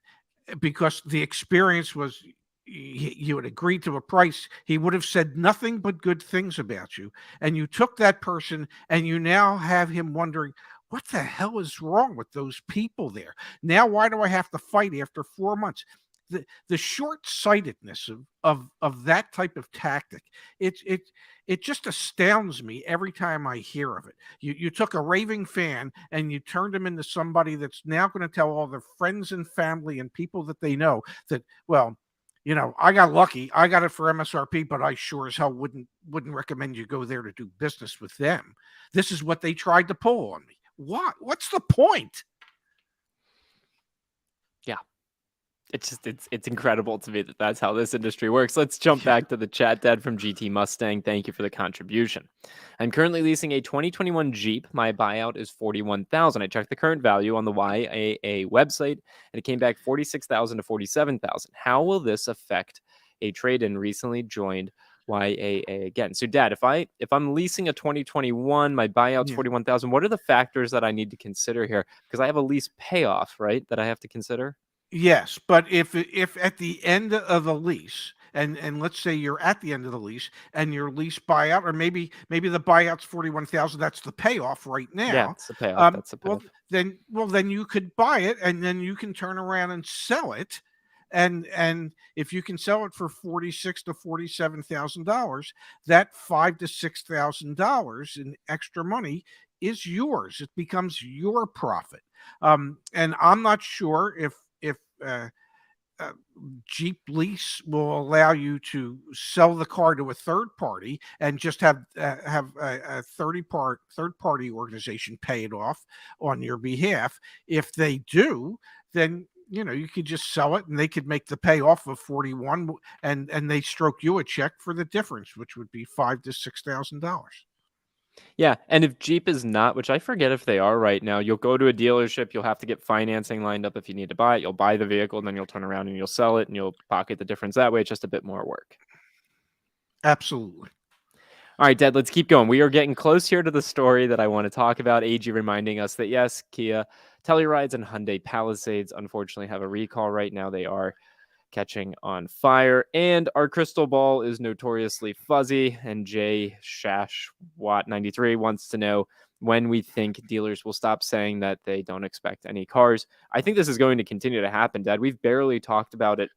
because the experience was you had agreed to a price, he would have said nothing but good things about you, and you took that person and you now have him wondering, what the hell is wrong with those people there? Now, why do I have to fight after 4 months? the short-sightedness of that type of tactic, it just astounds me every time I hear of it. You took a raving fan and you turned him into somebody that's now going to tell all their friends and family and people that they know that, well, I got lucky. I got it for MSRP, but I sure as hell wouldn't recommend you go there to do business with them. This is what they tried to pull on me. What? What's the point? Yeah. It's incredible to me that that's how this industry works. Let's jump back to the chat. Dad from GT Mustang, thank you for the contribution. I'm currently leasing a 2021 Jeep. My buyout is $41,000. I checked the current value on the YAA website, and it came back $46,000 to $47,000. How will this affect a trade-in? Recently joined YAA again. So, Dad, if I'm leasing a 2021, my buyout's $41,000. What are the factors that I need to consider here? Because I have a lease payoff, right, that I have to consider. Yes, but if at the end of the lease, and let's say you're at the end of the lease and your lease buyout, or maybe the buyout's 41,000, that's the payoff right now. Yeah, it's the payoff. That's the payoff. Well, then you could buy it and then you can turn around and sell it. And if you can sell it for $46,000 to $47,000, that $5,000 to $6,000 in extra money is yours. It becomes your profit. And I'm not sure if Jeep Lease will allow you to sell the car to a third party and just have a third party organization pay it off on your behalf. If they do, then you could just sell it and they could make the payoff of 41 and they stroke you a check for the difference, which would be $5,000 to $6,000. Yeah, and if Jeep is not, which I forget if they are right now, you'll go to a dealership, you'll have to get financing lined up if you need to buy it. You'll buy the vehicle, and then you'll turn around and you'll sell it, and you'll pocket the difference that way. It's just a bit more work. Absolutely. All right, Dad, let's keep going. We are getting close here to the story that I want to talk about. AG reminding us that, yes, Kia Tellurides and Hyundai Palisades unfortunately have a recall right now. They are catching on fire, and our crystal ball is notoriously fuzzy. And Jay Shashwat 93 wants to know when we think dealers will stop saying that they don't expect any cars. I think this is going to continue to happen, Dad. We've barely talked about it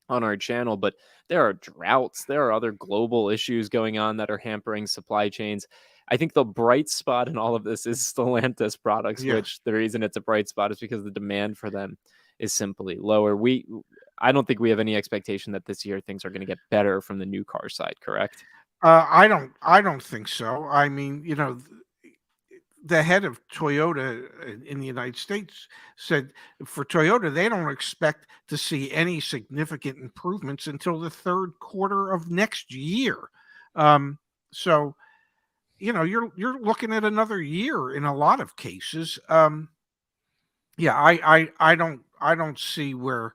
on our channel, but there are droughts, there are other global issues going on that are hampering supply chains. I think the bright spot in all of this is Stellantis products, which the reason it's a bright spot is because the demand for them is simply lower. I don't think we have any expectation that this year things are going to get better from the new car side, correct? I don't think so. I mean, the head of Toyota in the United States said for Toyota, they don't expect to see any significant improvements until the third quarter of next year. So, you're looking at another year in a lot of cases. I don't see where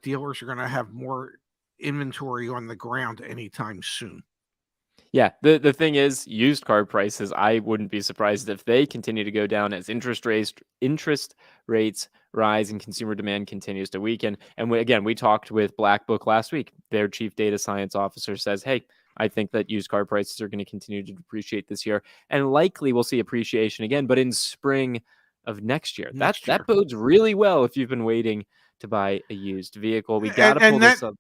dealers are going to have more inventory on the ground anytime soon. Yeah, the thing is, used car prices, I wouldn't be surprised if they continue to go down as interest rates rise and consumer demand continues to weaken. And we talked with Black Book last week. Their chief data science officer says, hey, I think that used car prices are going to continue to depreciate this year, and likely we'll see appreciation again, but in spring of next year. That bodes really well if you've been waiting to buy a used vehicle. We got to pull this up.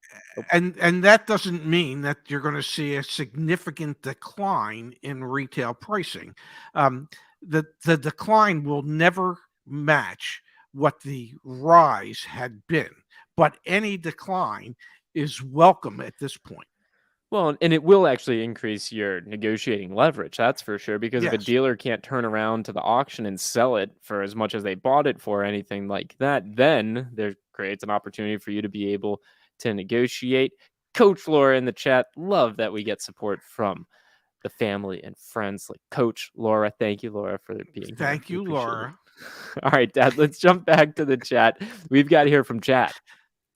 And that doesn't mean that you're going to see a significant decline in retail pricing. The decline will never match what the rise had been, but any decline is welcome at this point. Well, and it will actually increase your negotiating leverage, that's for sure, because if a dealer can't turn around to the auction and sell it for as much as they bought it for, anything like that, then there creates an opportunity for you to be able to negotiate. Coach Laura in the chat, love that we get support from the family and friends like Coach Laura. Thank you, Laura, for being here. Thank you, Laura. All right, Dad, let's jump back to the chat. We've got here from chat.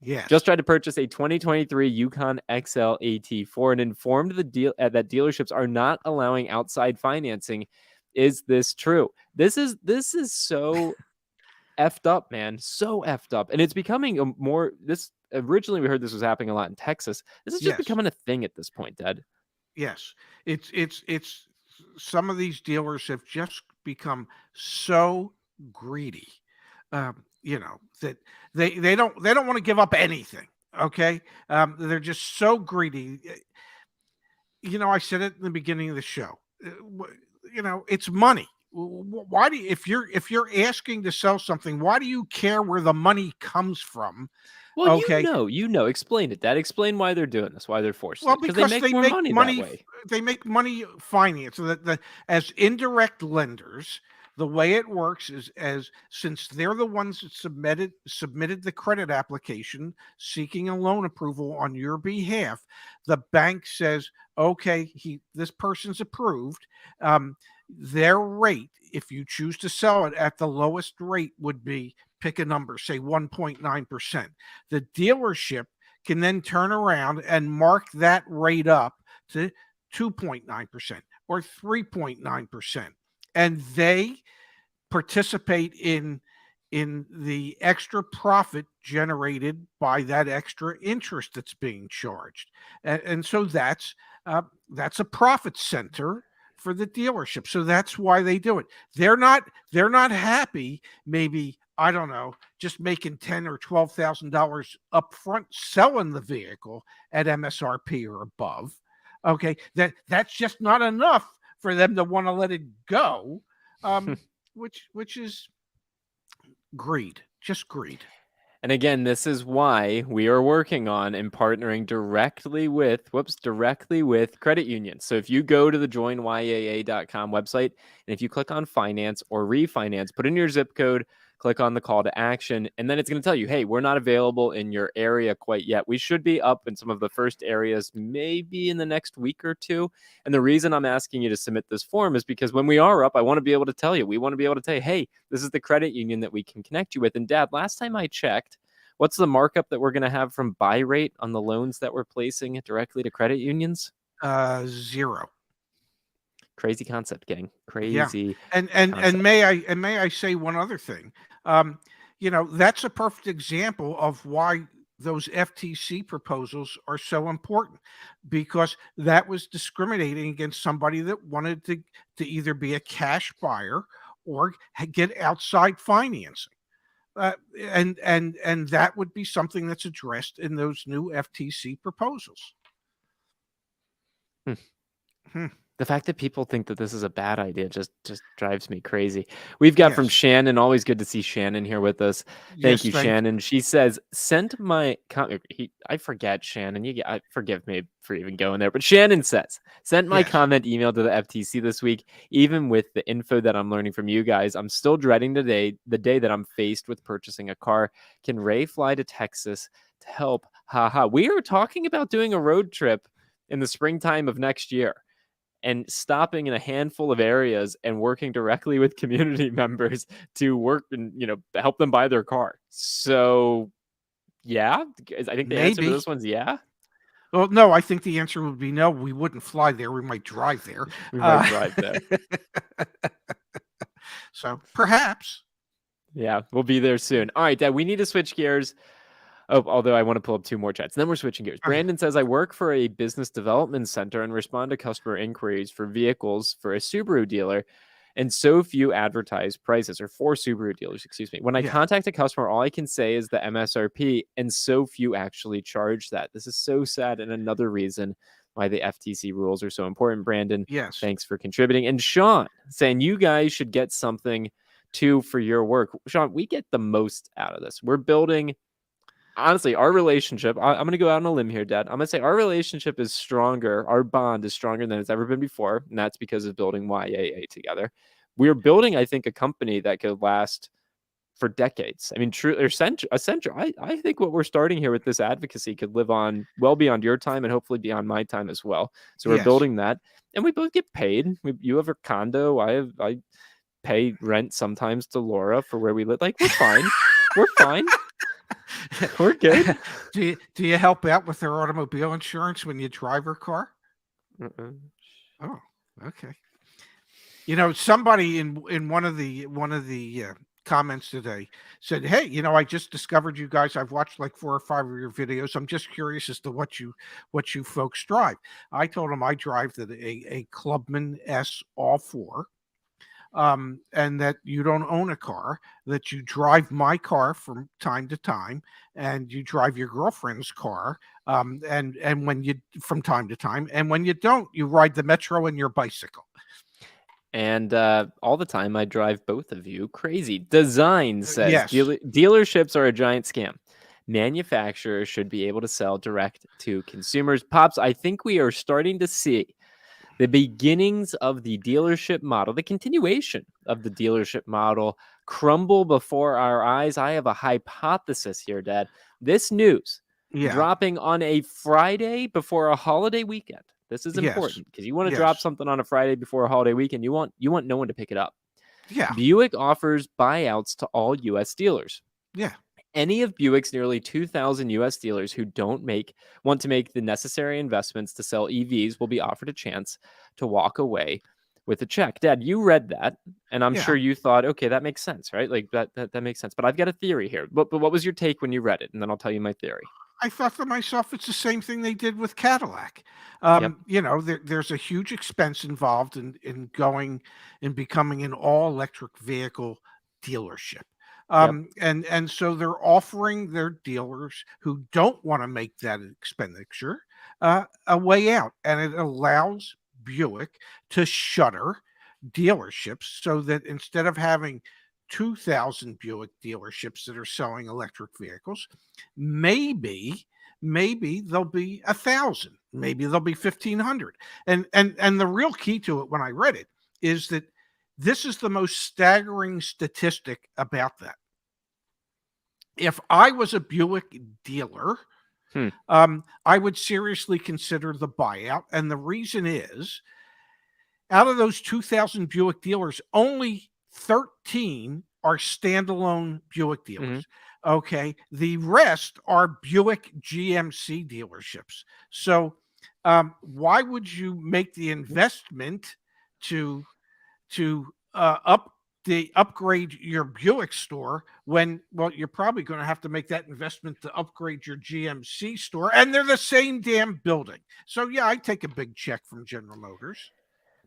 Yeah. Just tried to purchase a 2023 Yukon XL AT4 and informed that dealerships are not allowing outside financing. Is this true? This is so effed up, man. So effed up. And it's becoming originally we heard this was happening a lot in Texas. This is just becoming a thing at this point, Dad. Yes. It's some of these dealers have just become so greedy. That they don't want to give up anything. Okay. They're just so greedy. I said it in the beginning of the show. It's money. Why do you, if you're asking to sell something, why do you care where the money comes from? Well, Okay. explain it, Dad. Explain why they're doing this, why they're forcing Well, it, because they because make they more make money that money. way. They make money finance. So that as indirect lenders, the way it works is as since they're the ones that submitted the credit application seeking a loan approval on your behalf, the bank says, okay, this person's approved. Their rate, if you choose to sell it at the lowest rate, would be, pick a number, say 1.9%. The dealership can then turn around and mark that rate up to 2.9% or 3.9%. And they participate in the extra profit generated by that extra interest that's being charged. And so that's a profit center for the dealership. So that's why they do it. They're not happy, maybe, I don't know, just making $10,000 or $12,000 up front selling the vehicle at MSRP or above. Okay, that's just not enough for them to want to let it go, which is greed, just greed. And again, this is why we are working on and partnering directly with credit unions. So if you go to the joinyaa.com website, and if you click on finance or refinance, put in your zip code, click on the call to action, and then it's going to tell you, hey, we're not available in your area quite yet. We should be up in some of the first areas maybe in the next week or two. And the reason I'm asking you to submit this form is because when we are up, I want to be able to tell you, we want to be able to tell you, hey, this is the credit union that we can connect you with. And Dad, last time I checked, what's the markup that we're going to have from buy rate on the loans that we're placing directly to credit unions? 0. Crazy concept, gang. Yeah. Crazy. And may I say one other thing? That's a perfect example of why those FTC proposals are so important, because that was discriminating against somebody that wanted to either be a cash buyer or get outside financing. And that would be something that's addressed in those new FTC proposals. The fact that people think that this is a bad idea just drives me crazy. We've got from Shannon. Always good to see Shannon here with us. Thank you, Shannon. She says, "Sent my I forget, Shannon. Forgive me for even going there, but Shannon says, sent my comment email to the FTC this week. Even with the info that I'm learning from you guys, I'm still dreading the day that I'm faced with purchasing a car. Can Ray fly to Texas to help? Haha. We are talking about doing a road trip in the springtime of next year, and stopping in a handful of areas and working directly with community members to work and, help them buy their car. So, yeah, I think the answer to this one's yeah. Well, no, I think the answer would be no. We wouldn't fly there. We might drive there. We might drive there. So perhaps. Yeah, we'll be there soon. All right, Dad, we need to switch gears. Oh, although I want to pull up 2 more chats. And then we're switching gears. Brandon says, I work for a business development center and respond to customer inquiries for vehicles for a Subaru dealer, and so few advertised prices, or for Subaru dealers, excuse me. When I contact a customer, all I can say is the MSRP, and so few actually charge that. This is so sad, and another reason why the FTC rules are so important. Brandon, thanks for contributing. And Sean saying, you guys should get something too for your work. Sean, we get the most out of this. We're building... Honestly, our relationship, I'm going to go out on a limb here, Dad. I'm going to say our relationship is stronger. Our bond is stronger than it's ever been before. And that's because of building YAA together. We're building, I think, a company that could last for decades. I mean, a century. I think what we're starting here with this advocacy could live on well beyond your time and hopefully beyond my time as well. So we're building that. And we both get paid. You have a condo. I pay rent sometimes to Laura for where we live. Like, we're fine. We're fine. We're good. Do you help out with their automobile insurance when you drive her car? Oh, okay. Somebody in one of the comments today said, "Hey, I just discovered you guys. I've watched like 4 or 5 of your videos. I'm just curious as to what you folks drive." I told him I drive a Clubman S all 4. and that you don't own a car, that you drive my car from time to time, and you drive your girlfriend's car, and when you from time to time, and when you don't, you ride the metro and your bicycle. And all the time, I drive both of you crazy. Design says Yes, dealerships are a giant scam. Manufacturers should be able to sell direct to consumers. Pops, I think we are starting to see the beginnings of the dealership model, the continuation of the dealership model crumble before our eyes. I have a hypothesis here, Dad. This news yeah, dropping on a Friday before a holiday weekend. This is yes, important because you want to drop yes, something on a Friday before a holiday weekend. You want no one to pick it up. yeah, Buick offers buyouts to all U.S. dealers. yeah, Any of Buick's nearly 2,000 U.S. dealers who want to make the necessary investments to sell EVs will be offered a chance to walk away with a check. Dad, you read that, and I'm yeah. sure you thought, okay, that makes sense, right? Like that makes sense. But I've got a theory here. But what was your take when you read it? And then I'll tell you my theory. I thought to myself, it's the same thing they did with Cadillac. Yep. There's a huge expense involved in going and becoming an all electric vehicle dealership. Yep. And so they're offering their dealers who don't want to make that expenditure a way out, and it allows Buick to shutter dealerships so that instead of having 2,000 Buick dealerships that are selling electric vehicles, maybe there'll be 1,000, maybe there'll be 1,500. And the real key to it when I read it is that this is the most staggering statistic about that. If I was a Buick dealer, I would seriously consider the buyout. And the reason is, out of those 2,000 Buick dealers, only 13 are standalone Buick dealers. Mm-hmm. Okay. The rest are Buick GMC dealerships. So why would you make the investment to upgrade your Buick store when, well, you're probably going to have to make that investment to upgrade your GMC store, and they're the same damn building. So yeah, I take a big check from General Motors.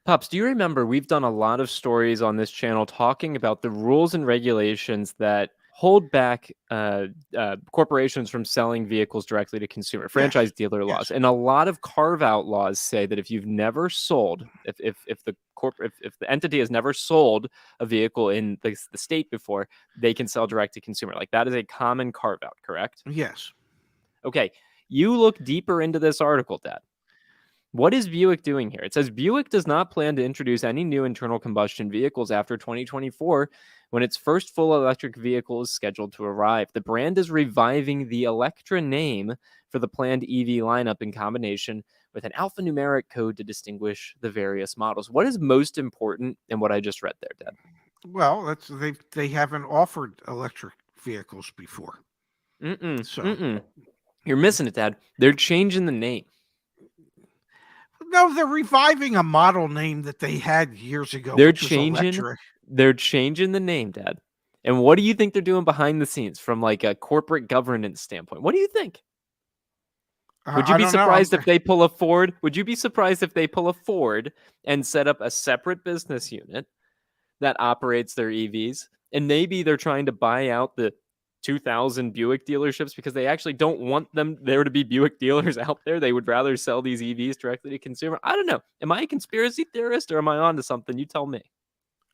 Pops, do you remember we've done a lot of stories on this channel talking about the rules and regulations that hold back corporations from selling vehicles directly to consumer, franchise dealer laws, and a lot of carve-out laws say that if you've never sold, if the entity has never sold a vehicle in the state before, they can sell direct to consumer. Like, that is a common carve-out, correct? Yes. Okay, you look deeper into this article, Dad. What is Buick doing here? It says Buick does not plan to introduce any new internal combustion vehicles after 2024, when its first full electric vehicle is scheduled to arrive. The brand is reviving the Electra name for the planned EV lineup in combination with an alphanumeric code to distinguish the various models. What is most important in what I just read there, Dad? Well, they haven't offered electric vehicles before. So You're missing it, Dad. They're changing the name. No, they're reviving a model name that they had years ago. They're changing the name, Dad. And what do you think they're doing behind the scenes from like a corporate governance standpoint? What do you think? Would you be surprised if they pull a Ford? Would you be surprised if they pull a Ford and set up a separate business unit that operates their EVs? And maybe they're trying to buy out the 2,000 Buick dealerships because they actually don't want there to be Buick dealers out there. They would rather sell these EVs directly to consumer. I don't know. Am I a conspiracy theorist or am I onto something? You tell me.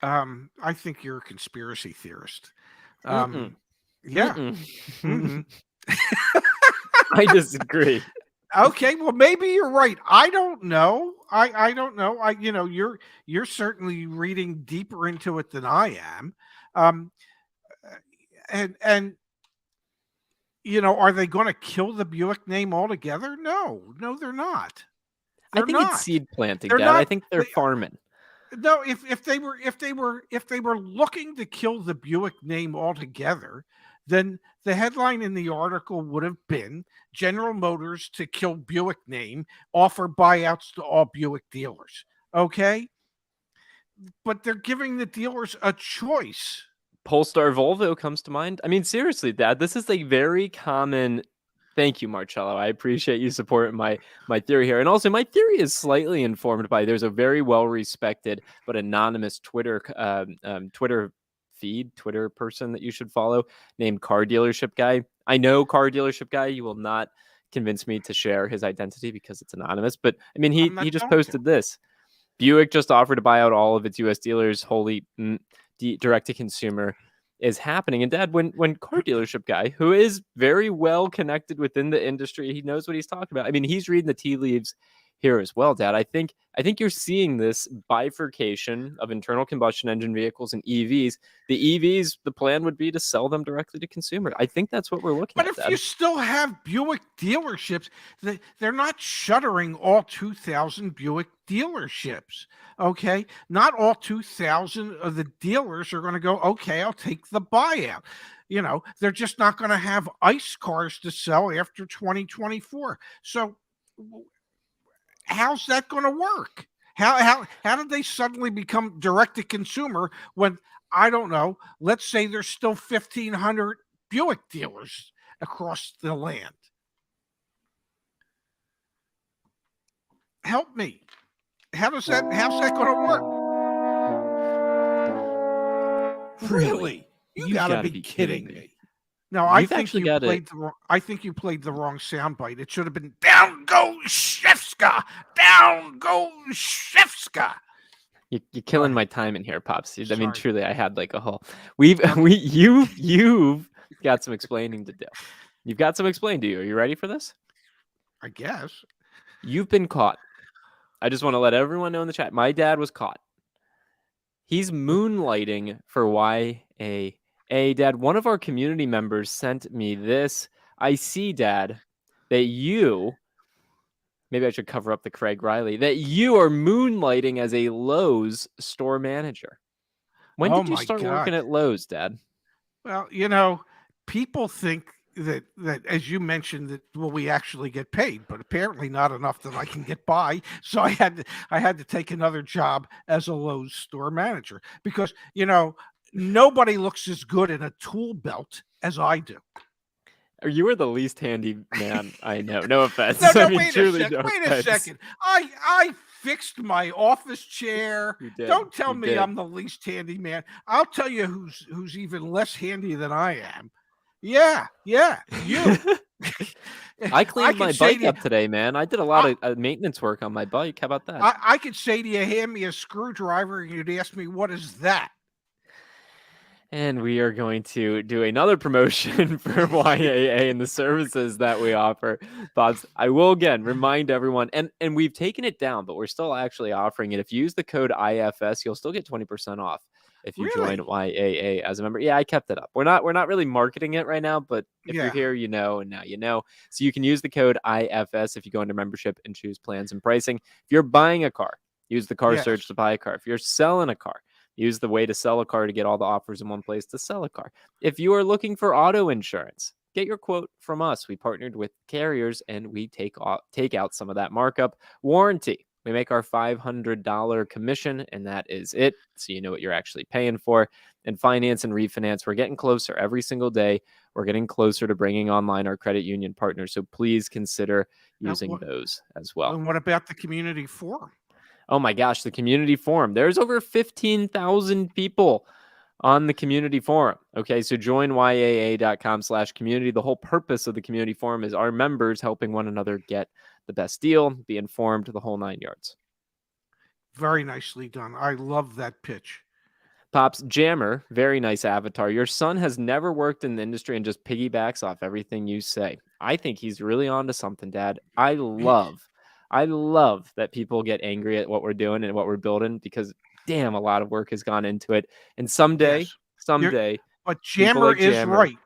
I think you're a conspiracy theorist. Yeah. I disagree. Okay, well, maybe you're right. I don't know. I don't know. You're certainly reading deeper into it than I am. And are they going to kill the Buick name altogether? No, they're not. I think it's seed planting, Dad. I think they're farming. No, if they were looking to kill the Buick name altogether, then the headline in the article would have been General Motors to kill Buick name, offer buyouts to all Buick dealers. Okay? But they're giving the dealers a choice. Polestar Volvo comes to mind. I mean, seriously, Dad, this is a very common Thank you, Marcello. I appreciate you supporting my theory here. And also, my theory is slightly informed by there's a very well-respected but anonymous Twitter Twitter person that you should follow named Car Dealership Guy. I know Car Dealership Guy. You will not convince me to share his identity because it's anonymous. But I mean, he just posted this. Buick just offered to buy out all of its U.S. dealers wholly direct to consumer is happening. And Dad, when Car Dealership Guy, who is very well connected within the industry, he knows what he's talking about. I mean, he's reading the tea leaves here as well, Dad. I think you're seeing this bifurcation of internal combustion engine vehicles and EVs. The EVs, the plan would be to sell them directly to consumer. I think that's what we're looking at. But if Dad, you still have Buick dealerships, they're not shuttering all 2,000 Buick dealerships. Okay, not all 2,000 of the dealers are going to go, okay, I'll take the buyout. You know, they're just not going to have ICE cars to sell after 2024. So how's that going to work? How did they suddenly become direct to consumer when, I don't know, let's say there's still 1,500 Buick dealers across the land? Help me. How's that going to work? Really? You gotta be kidding me. No, I think you played the wrong soundbite. It should have been "Down go Shevska, down go Shevska." You're killing my time in here, Pops. I mean, truly, I had like a whole. You've got some explaining to do. You've got some explaining to do. Are you ready for this? I guess. You've been caught. I just want to let everyone know in the chat. My dad was caught. He's moonlighting for YAA. Dad, one of our community members sent me this. I see, Dad, that you, maybe I should cover up the Craig Riley, that you are moonlighting as a Lowe's store manager. When did you start working at Lowe's, Dad? Well, you know, people think that as you mentioned that we actually get paid, but apparently not enough that I can get by. So I had to take another job as a Lowe's store manager because, you know, nobody looks as good in a tool belt as I do. You were the least handy man I know. No offense. No, wait a second. I fixed my office chair. Don't tell me I'm the least handy man. I'll tell you who's even less handy than I am. Yeah, you. I cleaned my bike up today, man. I did a lot of maintenance work on my bike. How about that? I could say to you, hand me a screwdriver, and you'd ask me, what is that? And we are going to do another promotion for YAA and the services that we offer. Bobs, I will again remind everyone, and we've taken it down, but we're still actually offering it. If you use the code IFS, you'll still get 20% off if you join YAA as a member. Yeah, I kept it up. We're not really marketing it right now, but if you're here, you know, and now you know. So you can use the code IFS if you go into membership and choose plans and pricing. If you're buying a car, use the car search to buy a car. If you're selling a car, use the way to sell a car to get all the offers in one place to sell a car. If you are looking for auto insurance, get your quote from us. We partnered with carriers and we take out some of that markup. Warranty, we make our $500 commission and that is it. So you know what you're actually paying for. And finance and refinance, we're getting closer every single day. We're getting closer to bringing online our credit union partners. So please consider using those as well. And what about the community forum? Oh my gosh, the community forum. There's over 15,000 people on the community forum. Okay, so join yaa.com/community. The whole purpose of the community forum is our members helping one another get the best deal, be informed, the whole 9 yards. Very nicely done. I love that pitch. Pops, Jammer, very nice avatar. Your son has never worked in the industry and just piggybacks off everything you say. I think he's really onto something, Dad. I love that people get angry at what we're doing and what we're building because, damn, a lot of work has gone into it. And someday, but Jammer is right.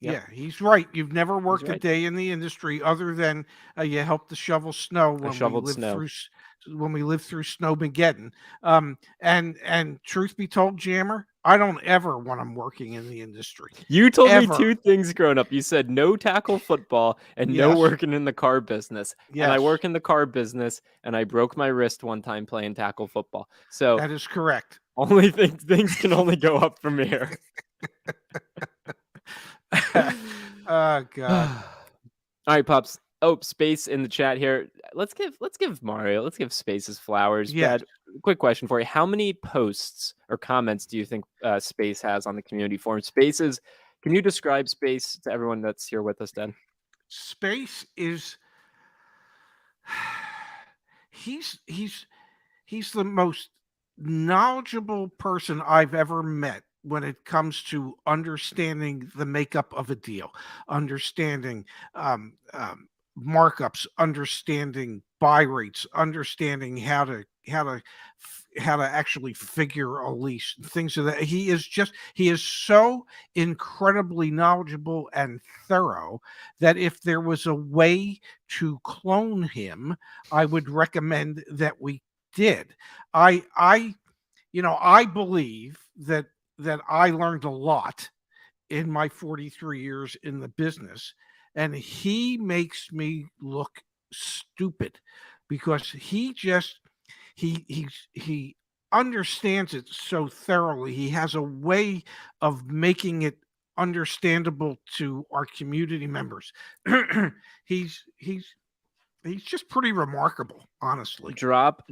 Yep. Yeah, he's right. You've never worked a day in the industry other than you helped to shovel snow when we lived through Snowmageddon. And truth be told, Jammer, I don't ever when I'm working in the industry. You told me two things growing up. You said no tackle football and no working in the car business. Yes. And I work in the car business and I broke my wrist one time playing tackle football. So that is correct. Only things can only go up from here. Oh God. All right, Pops. Oh, Space in the chat here. Let's give Space his flowers. Yes. Dad, quick question for you. How many posts or comments do you think Space has on the community forum? Can you describe Space to everyone that's here with us, Dad? Space is he's the most knowledgeable person I've ever met when it comes to understanding the makeup of a deal, understanding um, um, markups, understanding buy rates, understanding how to actually figure a lease, things of that. He is so incredibly knowledgeable and thorough that if there was a way to clone him, I would recommend that we did. I I believe that I learned a lot in my 43 years in the business, and he makes me look stupid because he understands it so thoroughly. He has a way of making it understandable to our community members. he's he's he's just pretty remarkable, honestly. Drop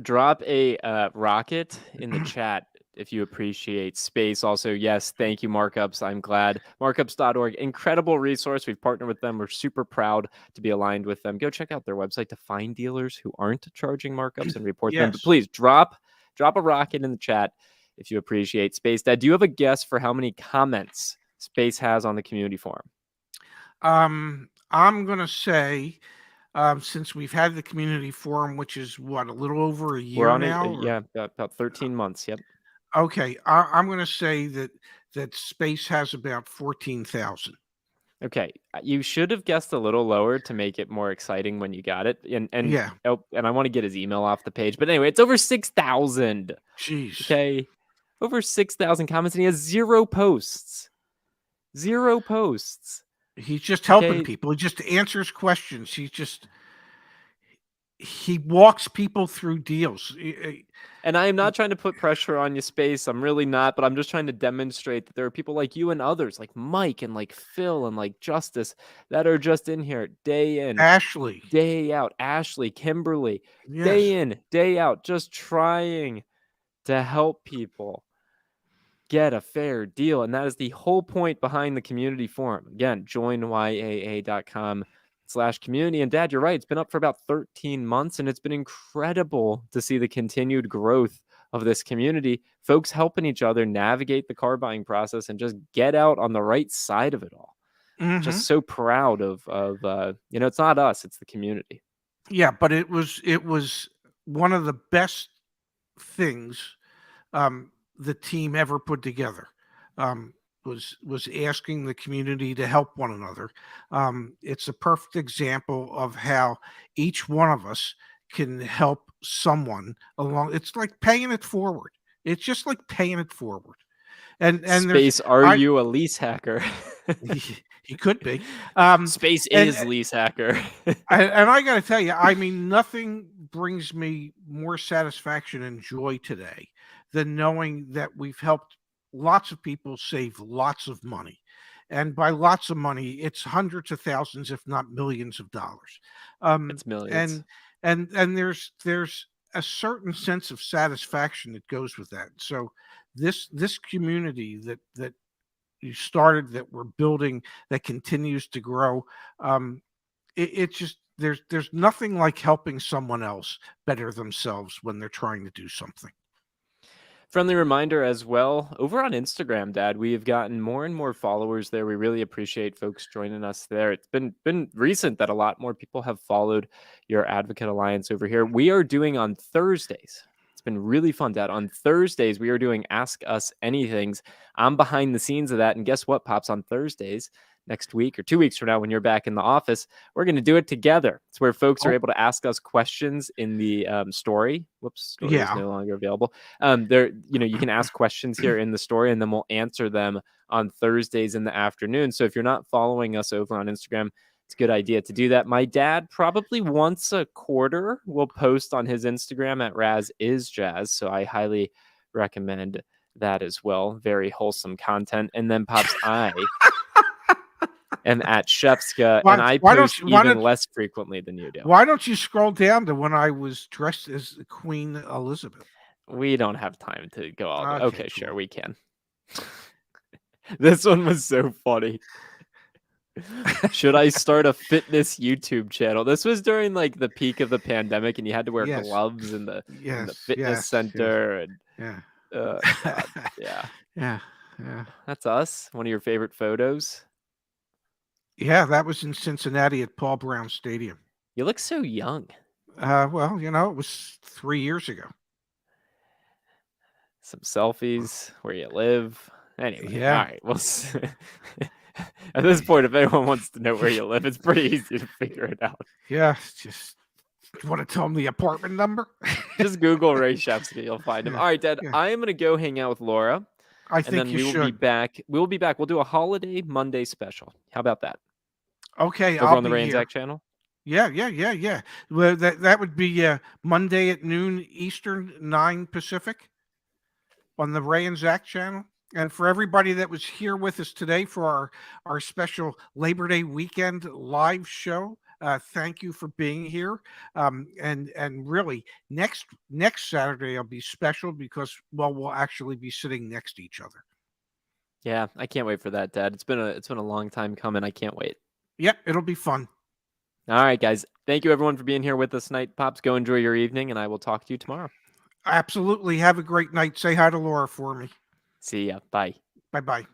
a rocket in the chat if you appreciate Space. Also, yes, thank you, Markups. I'm glad. Markups.org, incredible resource. We've partnered with them. We're super proud to be aligned with them. Go check out their website to find dealers who aren't charging markups and report them. But please drop a rocket in the chat if you appreciate Space. Dad, do you have a guess for how many comments Space has on the community forum? I'm gonna say, since we've had the community forum, which is what, a little over a year now? Yeah, about 13 months. Yep. Okay, I'm going to say that Space has about 14,000. Okay, you should have guessed a little lower to make it more exciting when you got it. And yeah, and I want to get his email off the page, but anyway, it's over 6,000. Jeez. Okay, over 6,000 comments, and he has 0 posts. 0 posts. He's just helping people. He just answers questions. He walks people through deals. And I am not trying to put pressure on you, Space. I'm really not, but I'm just trying to demonstrate that there are people like you and others, like Mike and like Phil and like Justice, that are just in here day in, Ashley, day out. Ashley, Kimberly, yes. Day in, day out, just trying to help people get a fair deal. And that is the whole point behind the community forum. Again, join YAA.com/community. And Dad, you're right. It's been up for about 13 months, and it's been incredible to see the continued growth of this community, folks helping each other navigate the car buying process and just get out on the right side of it all. Mm-hmm. Just so proud of it's not us, it's the community. Yeah, but it was one of the best things the team ever put together. Was asking the community to help one another. It's a perfect example of how each one of us can help someone along. It's like paying it forward. It's just like paying it forward. And Space, are you a lease hacker? He could be. Space is lease hacker. And I got to tell you, I mean, nothing brings me more satisfaction and joy today than knowing that we've helped lots of people save lots of money. And by lots of money, it's hundreds of thousands, if not millions of dollars. It's millions. And there's a certain sense of satisfaction that goes with that. So this community that you started, that we're building, that continues to grow, it just there's nothing like helping someone else better themselves when they're trying to do something. Friendly reminder as well, over on Instagram, Dad, we have gotten more and more followers there. We really appreciate folks joining us there. It's been recent that a lot more people have followed your Advocate Alliance over here. We are doing on Thursdays. It's been really fun, Dad. On Thursdays, we are doing Ask Us Anythings. I'm behind the scenes of that. And guess what, Pops? On Thursdays, next week or 2 weeks from now, when you're back in the office, we're going to do it together. It's where folks are able to ask us questions in the story. Whoops, story is no longer available. You can ask questions here in the story, and then we'll answer them on Thursdays in the afternoon. So if you're not following us over on Instagram, it's a good idea to do that. My dad probably once a quarter will post on his Instagram at RazIsJazz. So I highly recommend that as well. Very wholesome content. And then Pops, I am at Shefska, and I post even less frequently than you do. Why don't you scroll down to when I was dressed as Queen Elizabeth? We don't have time to go all. Okay, cool. Sure, we can. This one was so funny. Should I start a fitness YouTube channel? This was during like the peak of the pandemic, and you had to wear gloves in the fitness center. And yeah. That's us. One of your favorite photos. Yeah, that was in Cincinnati at Paul Brown Stadium. You look so young. Well, it was 3 years ago. Some selfies where you live. Anyway, all right. Well, at this point, if anyone wants to know where you live, it's pretty easy to figure it out. Yeah, just you want to tell them the apartment number? Just Google Ray Shefsky, you'll find him. All right, Dad, I am going to go hang out with Laura. I think you should. Be back. We'll be back. We'll do a holiday Monday special. How about that? Okay, Over on the Ray and Zach channel. Yeah. Well, that would be Monday at noon Eastern, 9 Pacific, on the Ray and Zach channel. And for everybody that was here with us today for our special Labor Day weekend live show, thank you for being here. And really, next Saturday will be special because, well, we'll actually be sitting next to each other. Yeah, I can't wait for that, Dad. It's been a long time coming. I can't wait. Yep, it'll be fun. All right, guys. Thank you, everyone, for being here with us tonight. Pops, go enjoy your evening, and I will talk to you tomorrow. Absolutely. Have a great night. Say hi to Laura for me. See ya. Bye. Bye-bye.